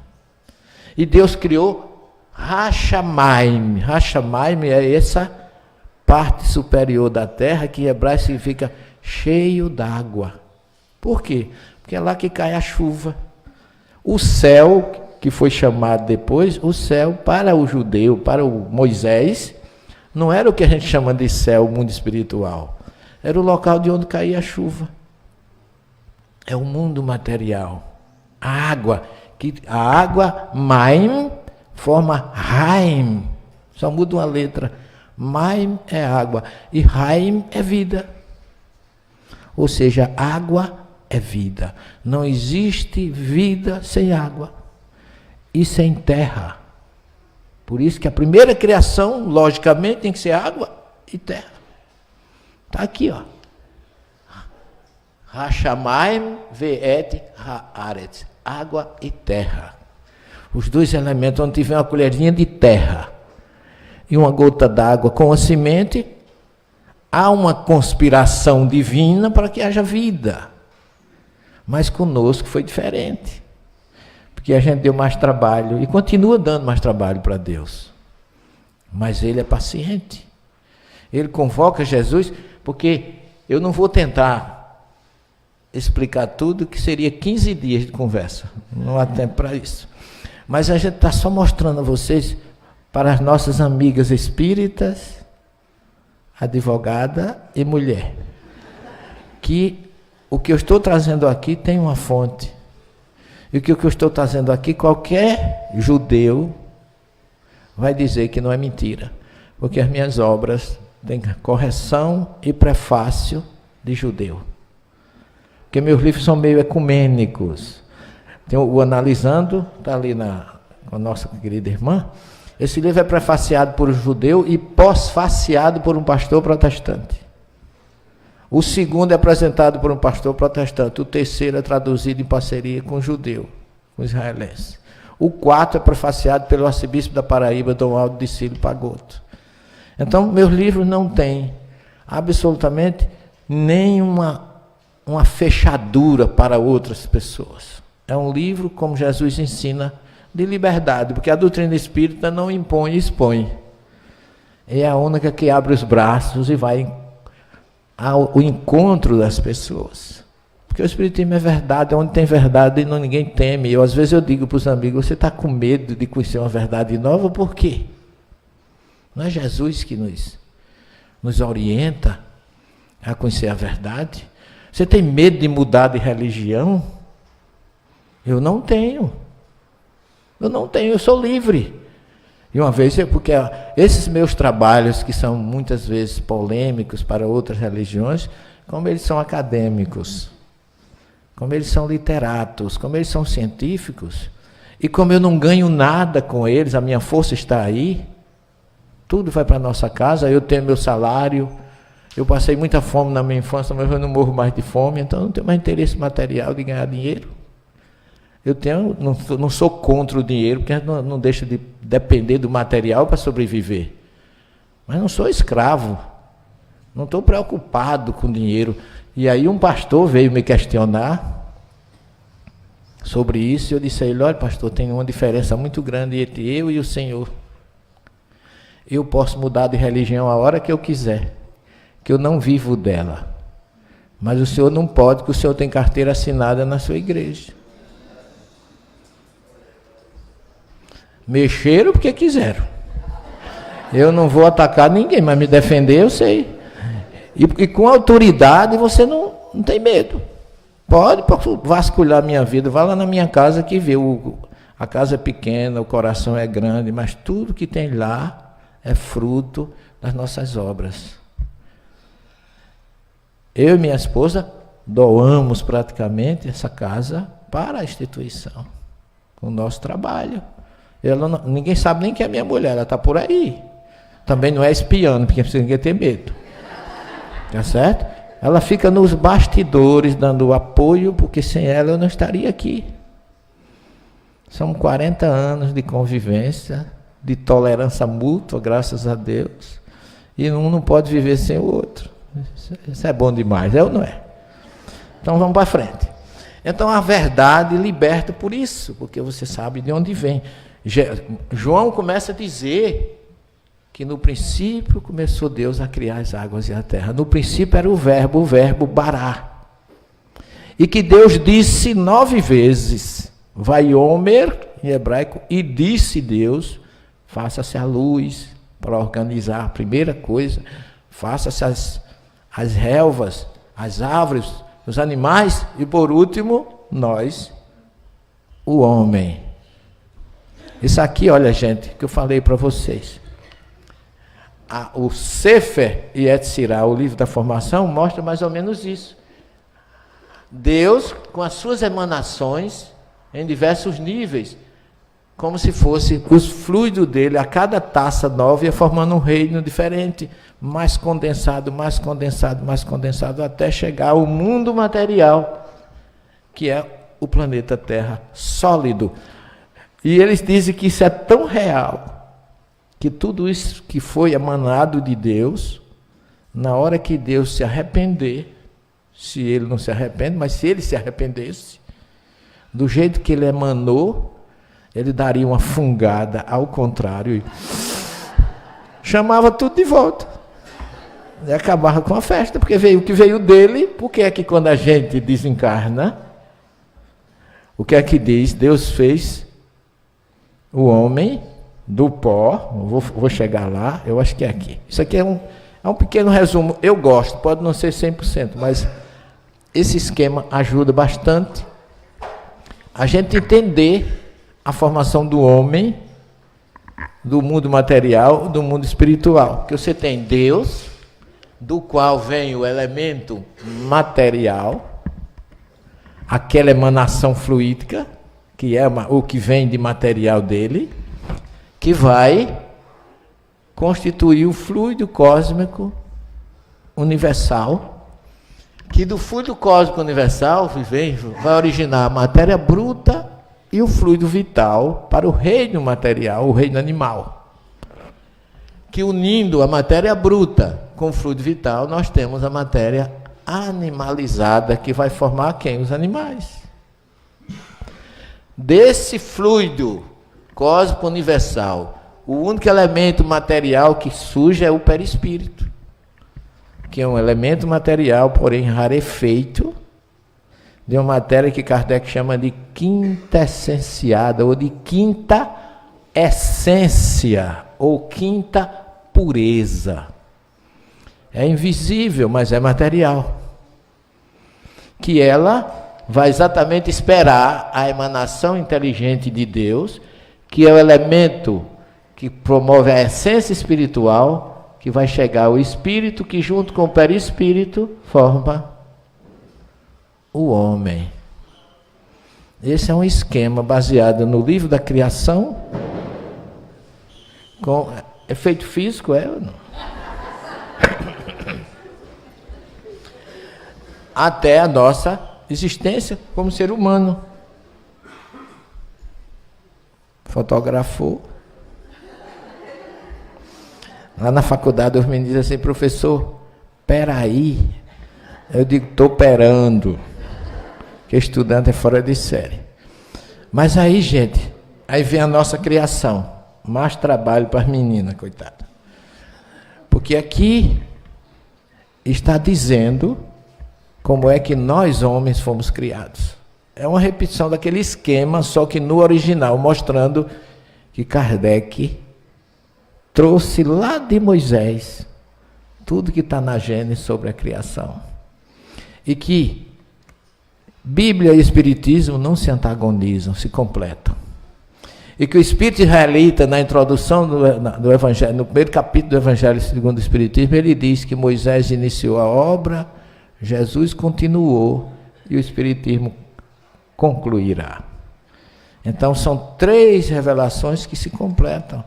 E Deus criou Hashamaim. Hashamaim é essa parte superior da terra, que em hebraico significa cheio d'água. Por quê? Porque é lá que cai a chuva. O céu, que foi chamado depois, o céu para o judeu, para o Moisés, não era o que a gente chama de céu, o mundo espiritual. Era o local de onde caía a chuva. É o mundo material. A água, Maim, forma Haim. Só muda uma letra. Maim é água e Haim é vida. Ou seja, água é vida. Não existe vida sem água e sem terra. Por isso que a primeira criação, logicamente, tem que ser água e terra. Está aqui, ó. Hashamaim ve'et haaretz. Água e terra. Os dois elementos, onde tiver uma colherinha de terra e uma gota d'água com a semente, há uma conspiração divina para que haja vida. Mas conosco foi diferente. Porque a gente deu mais trabalho e continua dando mais trabalho para Deus. Mas Ele é paciente. Ele convoca Jesus, porque eu não vou tentar explicar tudo, que seria 15 dias de conversa. Não há tempo para isso. Mas a gente está só mostrando a vocês, para as nossas amigas espíritas, advogada e mulher, que o que eu estou trazendo aqui tem uma fonte. E o que eu estou trazendo aqui, qualquer judeu vai dizer que não é mentira. Porque as minhas obras têm correção e prefácio de judeu. Porque meus livros são meio ecumênicos. Tem o Analisando, está ali com a nossa querida irmã. Esse livro é prefaciado por um judeu e pós-faciado por um pastor protestante. O segundo é apresentado por um pastor protestante. O terceiro é traduzido em parceria com um judeu, com israelense. O quarto é prefaciado pelo arcebispo da Paraíba, Dom Aldo de Cílio Pagoto. Então, meus livros não têm absolutamente nenhuma fechadura para outras pessoas. É um livro, como Jesus ensina, de liberdade, porque a doutrina espírita não impõe e expõe. É a única que abre os braços e vai ao encontro das pessoas. Porque o espiritismo é verdade, onde tem verdade ninguém teme. Às vezes eu digo para os amigos, você está com medo de conhecer uma verdade nova, por quê? Não é Jesus que nos orienta a conhecer a verdade? Você tem medo de mudar de religião? Eu não tenho. Eu sou livre. E uma vez, porque esses meus trabalhos, que são muitas vezes polêmicos para outras religiões, como eles são acadêmicos, como eles são literatos, como eles são científicos, e como eu não ganho nada com eles, a minha força está aí, tudo vai para a nossa casa, eu tenho meu salário, eu passei muita fome na minha infância, mas eu não morro mais de fome, então eu não tenho mais interesse material de ganhar dinheiro. Eu não sou contra o dinheiro, porque a gente não deixa de depender do material para sobreviver. Mas não sou escravo, não estou preocupado com dinheiro. E aí um pastor veio me questionar sobre isso, e eu disse a ele: olha, pastor, tem uma diferença muito grande entre eu e o Senhor. Eu posso mudar de religião a hora que eu quiser, que eu não vivo dela. Mas o Senhor não pode, porque o Senhor tem carteira assinada na sua igreja. Mexeram porque quiseram. Eu não vou atacar ninguém, mas me defender eu sei. E com autoridade você não tem medo. Pode vasculhar a minha vida, vá lá na minha casa que vê. A casa é pequena, o coração é grande, mas tudo que tem lá é fruto das nossas obras. Eu e minha esposa doamos praticamente essa casa para a instituição, com o nosso trabalho. Ninguém sabe nem que é minha mulher, ela está por aí. Também não é espiando, porque precisa ninguém ter medo. Tá certo? Ela fica nos bastidores dando apoio, porque sem ela eu não estaria aqui. São 40 anos de convivência, de tolerância mútua, graças a Deus. E um não pode viver sem o outro. Isso é bom demais, é ou não é? Então vamos para frente. Então a verdade liberta por isso, porque você sabe de onde vem. João começa a dizer que no princípio começou Deus a criar as águas e a terra. No princípio era o verbo bará. E que Deus disse 9 vezes, vaiomer em hebraico, e disse Deus, faça-se a luz, para organizar a primeira coisa, faça-se as relvas, as árvores, os animais, e por último, nós, o homem. Isso aqui, olha gente, que eu falei para vocês. O Sefer Yetzirah, o livro da formação, mostra mais ou menos isso. Deus, com as suas emanações, em diversos níveis, como se fosse os fluidos dele, a cada taça nova ia formando um reino diferente, mais condensado, mais condensado, mais condensado, até chegar ao mundo material, que é o planeta Terra sólido. E eles dizem que isso é tão real, que tudo isso que foi emanado de Deus, na hora que Deus se arrepender, se ele não se arrepende, mas se ele se arrependesse, do jeito que ele emanou, ele daria uma fungada ao contrário e chamava tudo de volta. E acabava com a festa, porque veio o que veio dele. Porque é que quando a gente desencarna, o que é que diz? Deus fez o homem do pó. Vou chegar lá, eu acho que é aqui. Isso aqui é um pequeno resumo. Eu gosto, pode não ser 100%, mas esse esquema ajuda bastante a gente entender a formação do homem, do mundo material, do mundo espiritual. Que você tem Deus, do qual vem o elemento material, aquela emanação fluídica, que é o que vem de material dele, que vai constituir o fluido cósmico universal, que do fluido cósmico universal vai originar a matéria bruta e o fluido vital para o reino material, o reino animal. Que unindo a matéria bruta com o fluido vital, nós temos a matéria animalizada, que vai formar quem? Os animais. Desse fluido cósmico universal, o único elemento material que surge é o perispírito, que é um elemento material, porém rarefeito, de uma matéria que Kardec chama de quintessenciada, ou de quinta essência, ou quinta pureza. É invisível, mas é material. Que ela vai exatamente esperar a emanação inteligente de Deus, que é o elemento que promove a essência espiritual, que vai chegar ao espírito, que junto com o perispírito forma o homem. Esse é um esquema baseado no livro da criação, com efeito físico, ou não? Até a nossa existência como ser humano. Fotografou. Lá na faculdade os meninos dizem assim: professor, peraí. Eu digo, estou perando. Que estudante é fora de série. Mas aí, gente, aí vem a nossa criação. Mais trabalho para as meninas, coitada. Porque aqui está dizendo como é que nós homens fomos criados. É uma repetição daquele esquema, só que no original, mostrando que Kardec trouxe lá de Moisés tudo que está na Gênesis sobre a criação. E que Bíblia e Espiritismo não se antagonizam, se completam. E que o Espírito Israelita, na introdução do Evangelho, no primeiro capítulo do Evangelho segundo o Espiritismo, ele diz que Moisés iniciou a obra, Jesus continuou e o Espiritismo concluirá. Então são 3 revelações que se completam.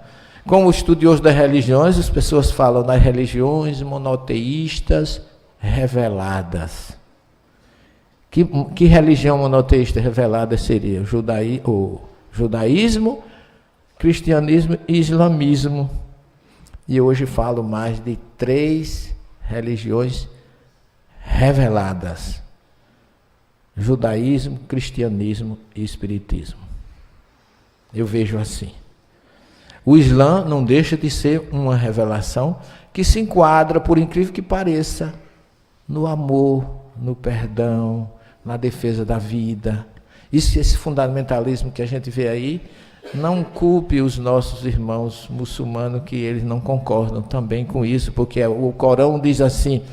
Como estudiosos das religiões, as pessoas falam das religiões monoteístas reveladas. Que religião monoteísta revelada seria? O judaísmo, cristianismo e islamismo. E hoje falo mais de 3 religiões reveladas: judaísmo, cristianismo e espiritismo. Eu vejo assim. O Islã não deixa de ser uma revelação que se enquadra, por incrível que pareça, no amor, no perdão, na defesa da vida. Esse fundamentalismo que a gente vê aí, não culpe os nossos irmãos muçulmanos que eles não concordam também com isso, porque o Corão diz assim: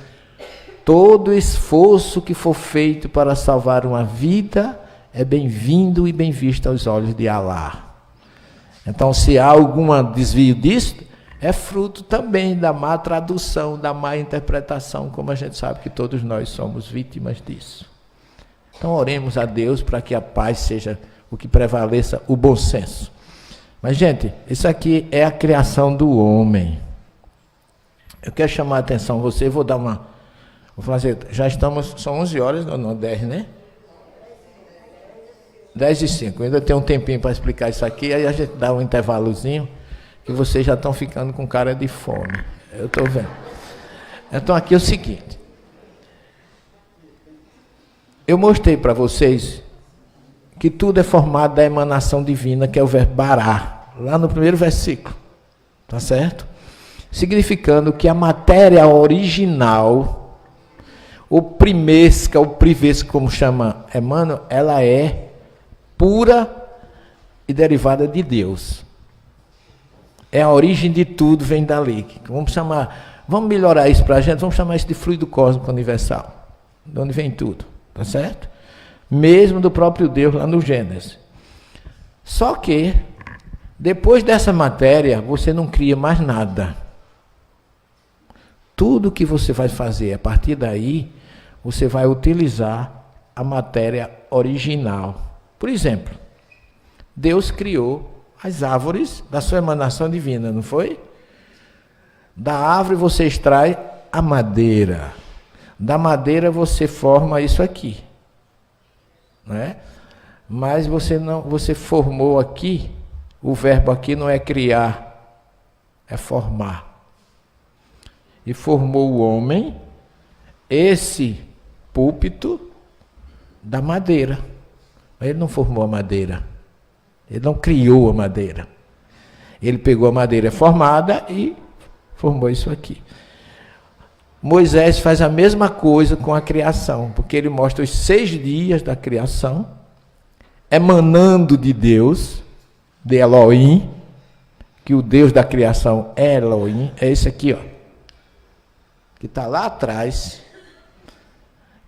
todo esforço que for feito para salvar uma vida é bem-vindo e bem visto aos olhos de Alá. Então, se há algum desvio disso, é fruto também da má tradução, da má interpretação, como a gente sabe que todos nós somos vítimas disso. Então, oremos a Deus para que a paz seja o que prevaleça, o bom senso. Mas, gente, isso aqui é a criação do homem. Eu quero chamar a atenção, vou fazer, já estamos, são 11 horas, não 10, né? 10h05, ainda tem um tempinho para explicar isso aqui, aí a gente dá um intervalozinho, que vocês já estão ficando com cara de fome. Eu estou vendo. Então aqui é o seguinte. Eu mostrei para vocês que tudo é formado da emanação divina, que é o verbo bará, lá no primeiro versículo. Tá certo? Significando que a matéria original, ou primesca, ou privesca, como chama Emmanuel, ela é pura e derivada de Deus. É a origem de tudo, vem dali. Vamos melhorar isso para a gente, vamos chamar isso de fluido cósmico universal. De onde vem tudo, tá certo? Mesmo do próprio Deus lá no Gênesis. Só que, depois dessa matéria, você não cria mais nada. Tudo que você vai fazer a partir daí, você vai utilizar a matéria original. Por exemplo, Deus criou as árvores da sua emanação divina, não foi? Da árvore você extrai a madeira. Da madeira você forma isso aqui. Não é? Mas você formou aqui, o verbo aqui não é criar, é formar. E formou o homem, esse púlpito, da madeira. Ele não formou a madeira. Ele não criou a madeira. Ele pegou a madeira formada e formou isso aqui. Moisés faz a mesma coisa com a criação, porque ele mostra os 6 dias da criação, emanando de Deus, de Elohim, que o Deus da criação é Elohim, é esse aqui, ó, que está lá atrás,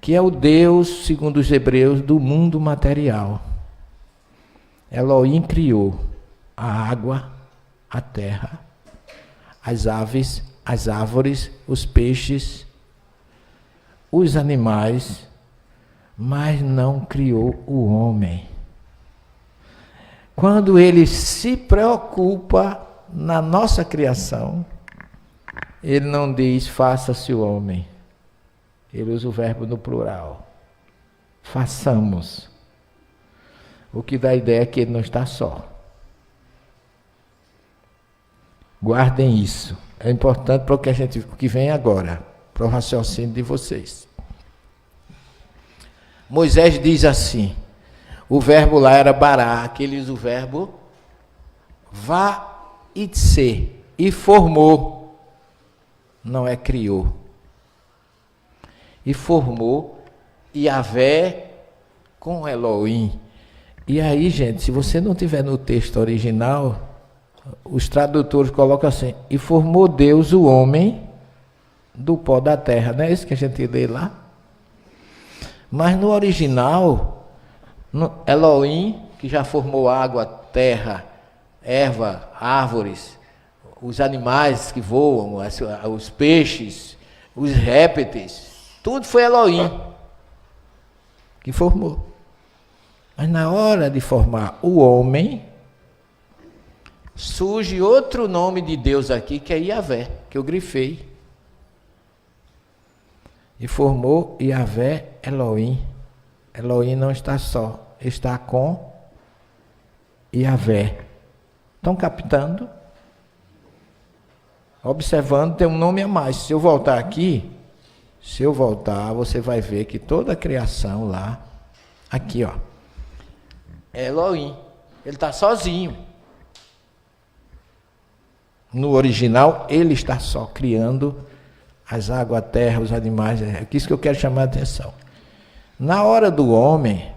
que é o Deus, segundo os hebreus, do mundo material. Elohim criou a água, a terra, as aves, as árvores, os peixes, os animais, mas não criou o homem. Quando ele se preocupa na nossa criação, ele não diz faça-se o homem. Ele usa o verbo no plural. Façamos. O que dá a ideia é que ele não está só. Guardem isso. É importante para o que vem agora, para o raciocínio de vocês. Moisés diz assim, o verbo lá era bará, aqui ele usa o verbo va-itse, e formou, não é criou. E formou Yahvé com Elohim. E aí, gente, se você não tiver no texto original, os tradutores colocam assim, e formou Deus o homem do pó da terra. Não é isso que a gente lê lá? Mas no original, no Elohim, que já formou água, terra, erva, árvores, os animais que voam, os peixes, os répteis, tudo foi Elohim que formou. Mas na hora de formar o homem, surge outro nome de Deus aqui, que é Yahvé, que eu grifei. E formou Yahvé Elohim. Elohim não está só, está com Yahvé. Estão captando? Observando, tem um nome a mais. Se eu voltar aqui, você vai ver que toda a criação lá, aqui ó, é Elohim. Ele está sozinho. No original, ele está só criando as águas, a terra, os animais. É isso que eu quero chamar a atenção. Na hora do homem,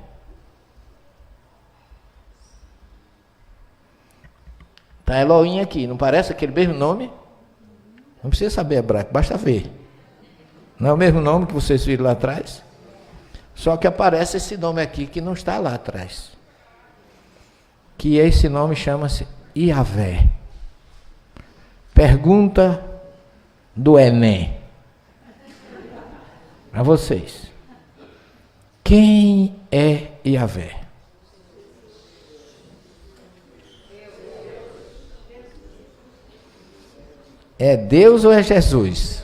está Elohim aqui, não parece aquele mesmo nome? Não precisa saber hebraico, basta ver. Não é o mesmo nome que vocês viram lá atrás? Só que aparece esse nome aqui que não está lá atrás. Que esse nome chama-se Yahvé. Pergunta do Enem. Para vocês. Quem é Yahvé? É Deus ou é Jesus?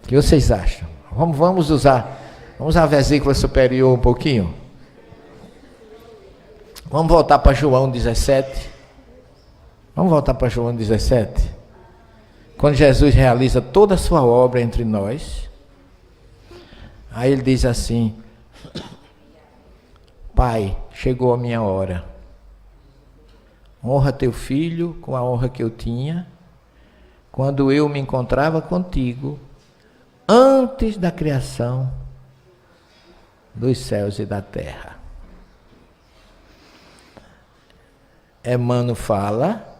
O que vocês acham? Vamos usar a vesícula superior um pouquinho? Vamos voltar para João 17. Vamos voltar para João 17. Quando Jesus realiza toda a sua obra entre nós, aí ele diz assim: Pai, chegou a minha hora. Honra teu filho com a honra que eu tinha, quando eu me encontrava contigo, antes da criação dos céus e da terra. Emmanuel fala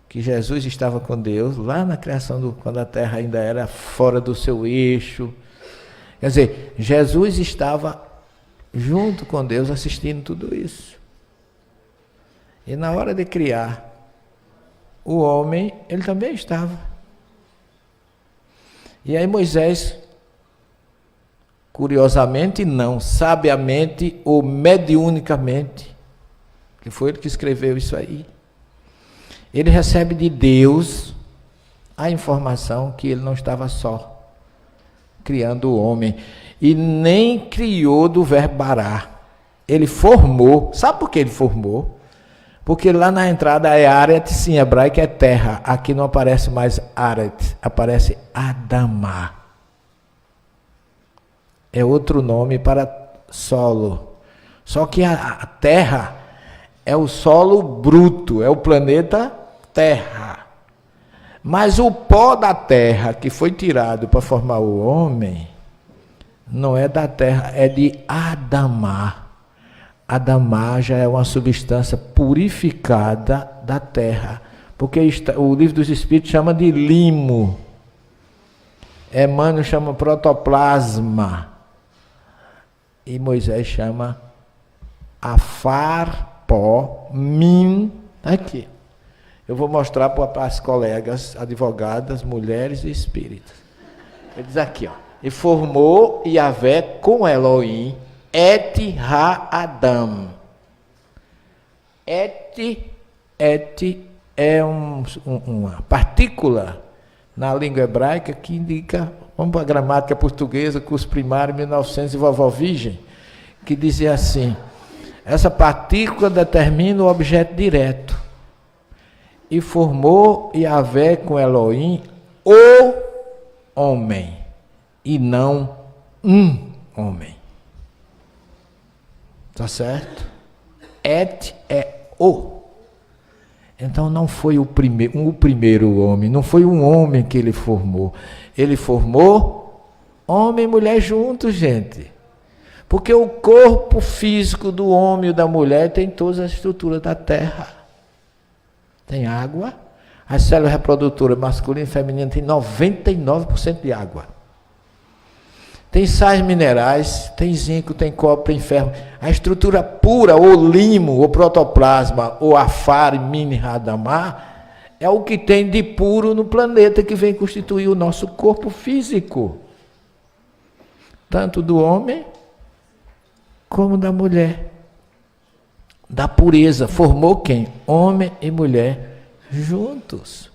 que Jesus estava com Deus lá na criação, quando a terra ainda era fora do seu eixo. Quer dizer, Jesus estava junto com Deus assistindo tudo isso. E na hora de criar o homem, ele também estava. E aí Moisés, curiosamente não, sabiamente ou mediunicamente, que foi ele que escreveu isso aí, ele recebe de Deus a informação que ele não estava só criando o homem, e nem criou do verbo bará. Ele formou. Sabe por que ele formou? Porque lá na entrada é Aret, sim, hebraico é terra. Aqui não aparece mais Aret, aparece Adamá. É outro nome para solo. Só que a terra é o solo bruto, é o planeta Terra. Mas o pó da terra que foi tirado para formar o homem, não é da terra, é de Adamá. Adamá já é uma substância purificada da terra, porque o livro dos Espíritos chama de limo. Emmanuel chama protoplasma. E Moisés chama afar pó, min, aqui. Eu vou mostrar para as colegas, advogadas, mulheres e espíritas. Ele diz aqui, ó. E formou Yahvé com Elohim, et ha-adam. Et é uma partícula na língua hebraica que indica, vamos para a gramática portuguesa, curso primário, 1900, e vovó virgem, que dizia assim, essa partícula determina o objeto direto. E formou Yahvé com Elohim o homem, e não um homem. Tá certo? Et é o. Então não foi o primeiro homem, não foi um homem que ele formou. Ele formou homem e mulher juntos, gente. Porque o corpo físico do homem e da mulher tem todas as estruturas da terra. Tem água. As células reprodutoras masculina e feminina tem 99% de água. Tem sais minerais, tem zinco, tem cobre, tem ferro. A estrutura pura, ou limo, ou protoplasma, ou afar, mini, radamar, é o que tem de puro no planeta que vem constituir o nosso corpo físico. Tanto do homem como da mulher. Da pureza. Formou quem? Homem e mulher juntos.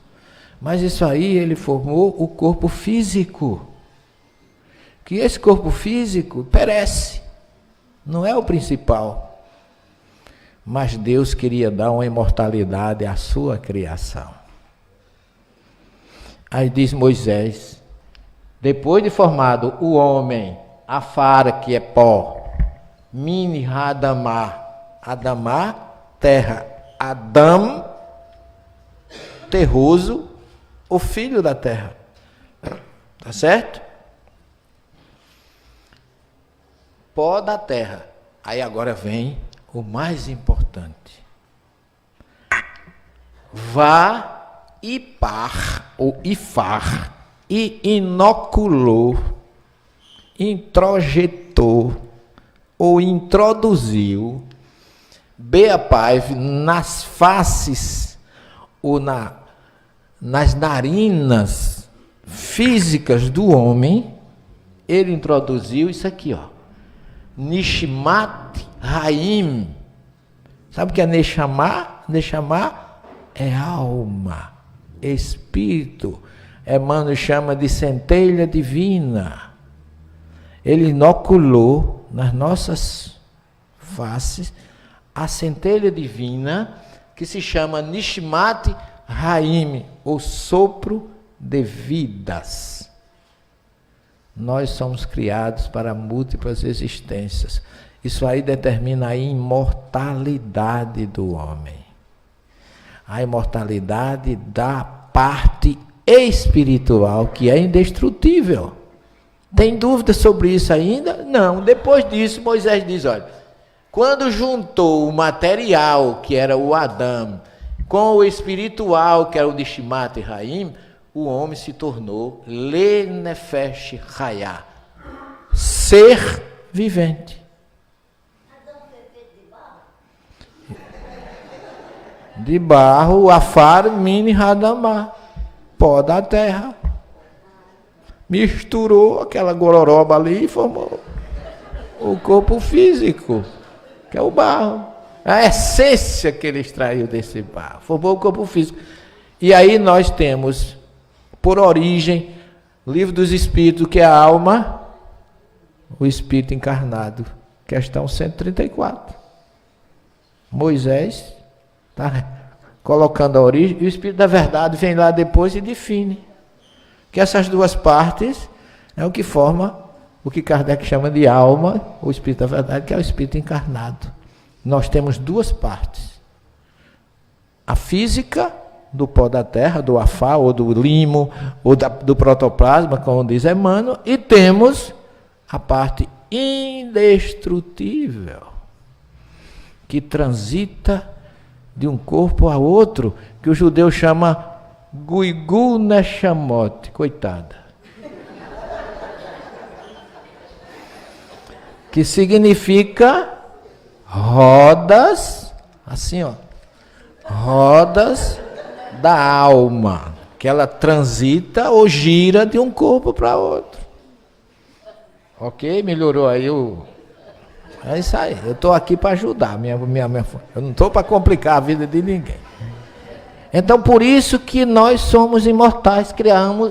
Mas isso aí ele formou o corpo físico. Que esse corpo físico perece, não é o principal. Mas Deus queria dar uma imortalidade à sua criação. Aí diz Moisés, depois de formado o homem, a fara que é pó, mini radamá, adamá, terra, Adam, terroso, o filho da terra. Tá certo? Pó da terra. Aí agora vem o mais importante. Vá ipar, ou ifar, e inoculou, introjetou, ou introduziu, Beapaiv nas faces, ou nas narinas físicas do homem, ele introduziu isso aqui, ó. Nishmat Haim. Sabe o que é Neshama? Neshama é alma, espírito. Emmanuel chama de centelha divina. Ele inoculou nas nossas faces a centelha divina que se chama Nishmat Haim, o sopro de vidas. Nós somos criados para múltiplas existências. Isso aí determina a imortalidade do homem. A imortalidade da parte espiritual, que é indestrutível. Tem dúvida sobre isso ainda? Não. Depois disso, Moisés diz, olha, quando juntou o material, que era o Adão, com o espiritual, que era o Nishmat Haim, o homem se tornou Le Nefesh Hayah, ser vivente. De barro, Afar, Mini, Radamá, pó da terra. Misturou aquela gororoba ali e formou o corpo físico, que é o barro. A essência que ele extraiu desse barro, formou o corpo físico. E aí nós temos, por origem, o livro dos Espíritos, que é a alma, o Espírito encarnado, questão 134. Moisés está colocando a origem, e o Espírito da Verdade vem lá depois e define que essas duas partes é o que forma o que Kardec chama de alma, o Espírito da Verdade, que é o Espírito encarnado. Nós temos duas partes. A física, do pó da terra, do afá, ou do limo, ou do protoplasma, como diz Emmanuel, e temos a parte indestrutível, que transita de um corpo a outro, que o judeu chama Guigu Neshamot, coitada. Que significa rodas Assim, ó. Rodas da alma, que ela transita ou gira de um corpo para outro. Ok? Melhorou aí o... É isso aí. Eu estou aqui para ajudar. Eu não estou para complicar a vida de ninguém. Então, por isso que nós somos imortais,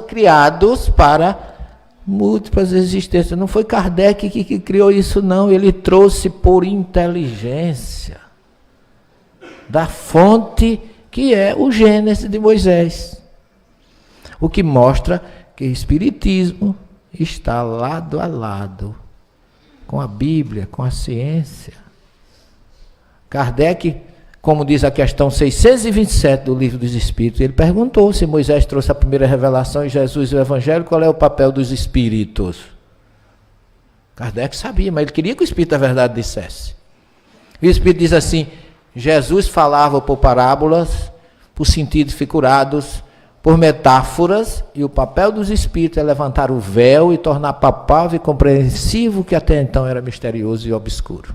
criados para múltiplas existências. Não foi Kardec que criou isso, não. Ele trouxe por inteligência da fonte que é o Gênesis de Moisés. O que mostra que o Espiritismo está lado a lado com a Bíblia, com a ciência. Kardec, como diz a questão 627 do Livro dos Espíritos, ele perguntou se Moisés trouxe a primeira revelação e Jesus o Evangelho, qual é o papel dos Espíritos? Kardec sabia, mas ele queria que o Espírito da Verdade dissesse. E o Espírito diz assim, Jesus falava por parábolas, por sentidos figurados, por metáforas, e o papel dos Espíritos é levantar o véu e tornar palpável e compreensivo o que até então era misterioso e obscuro.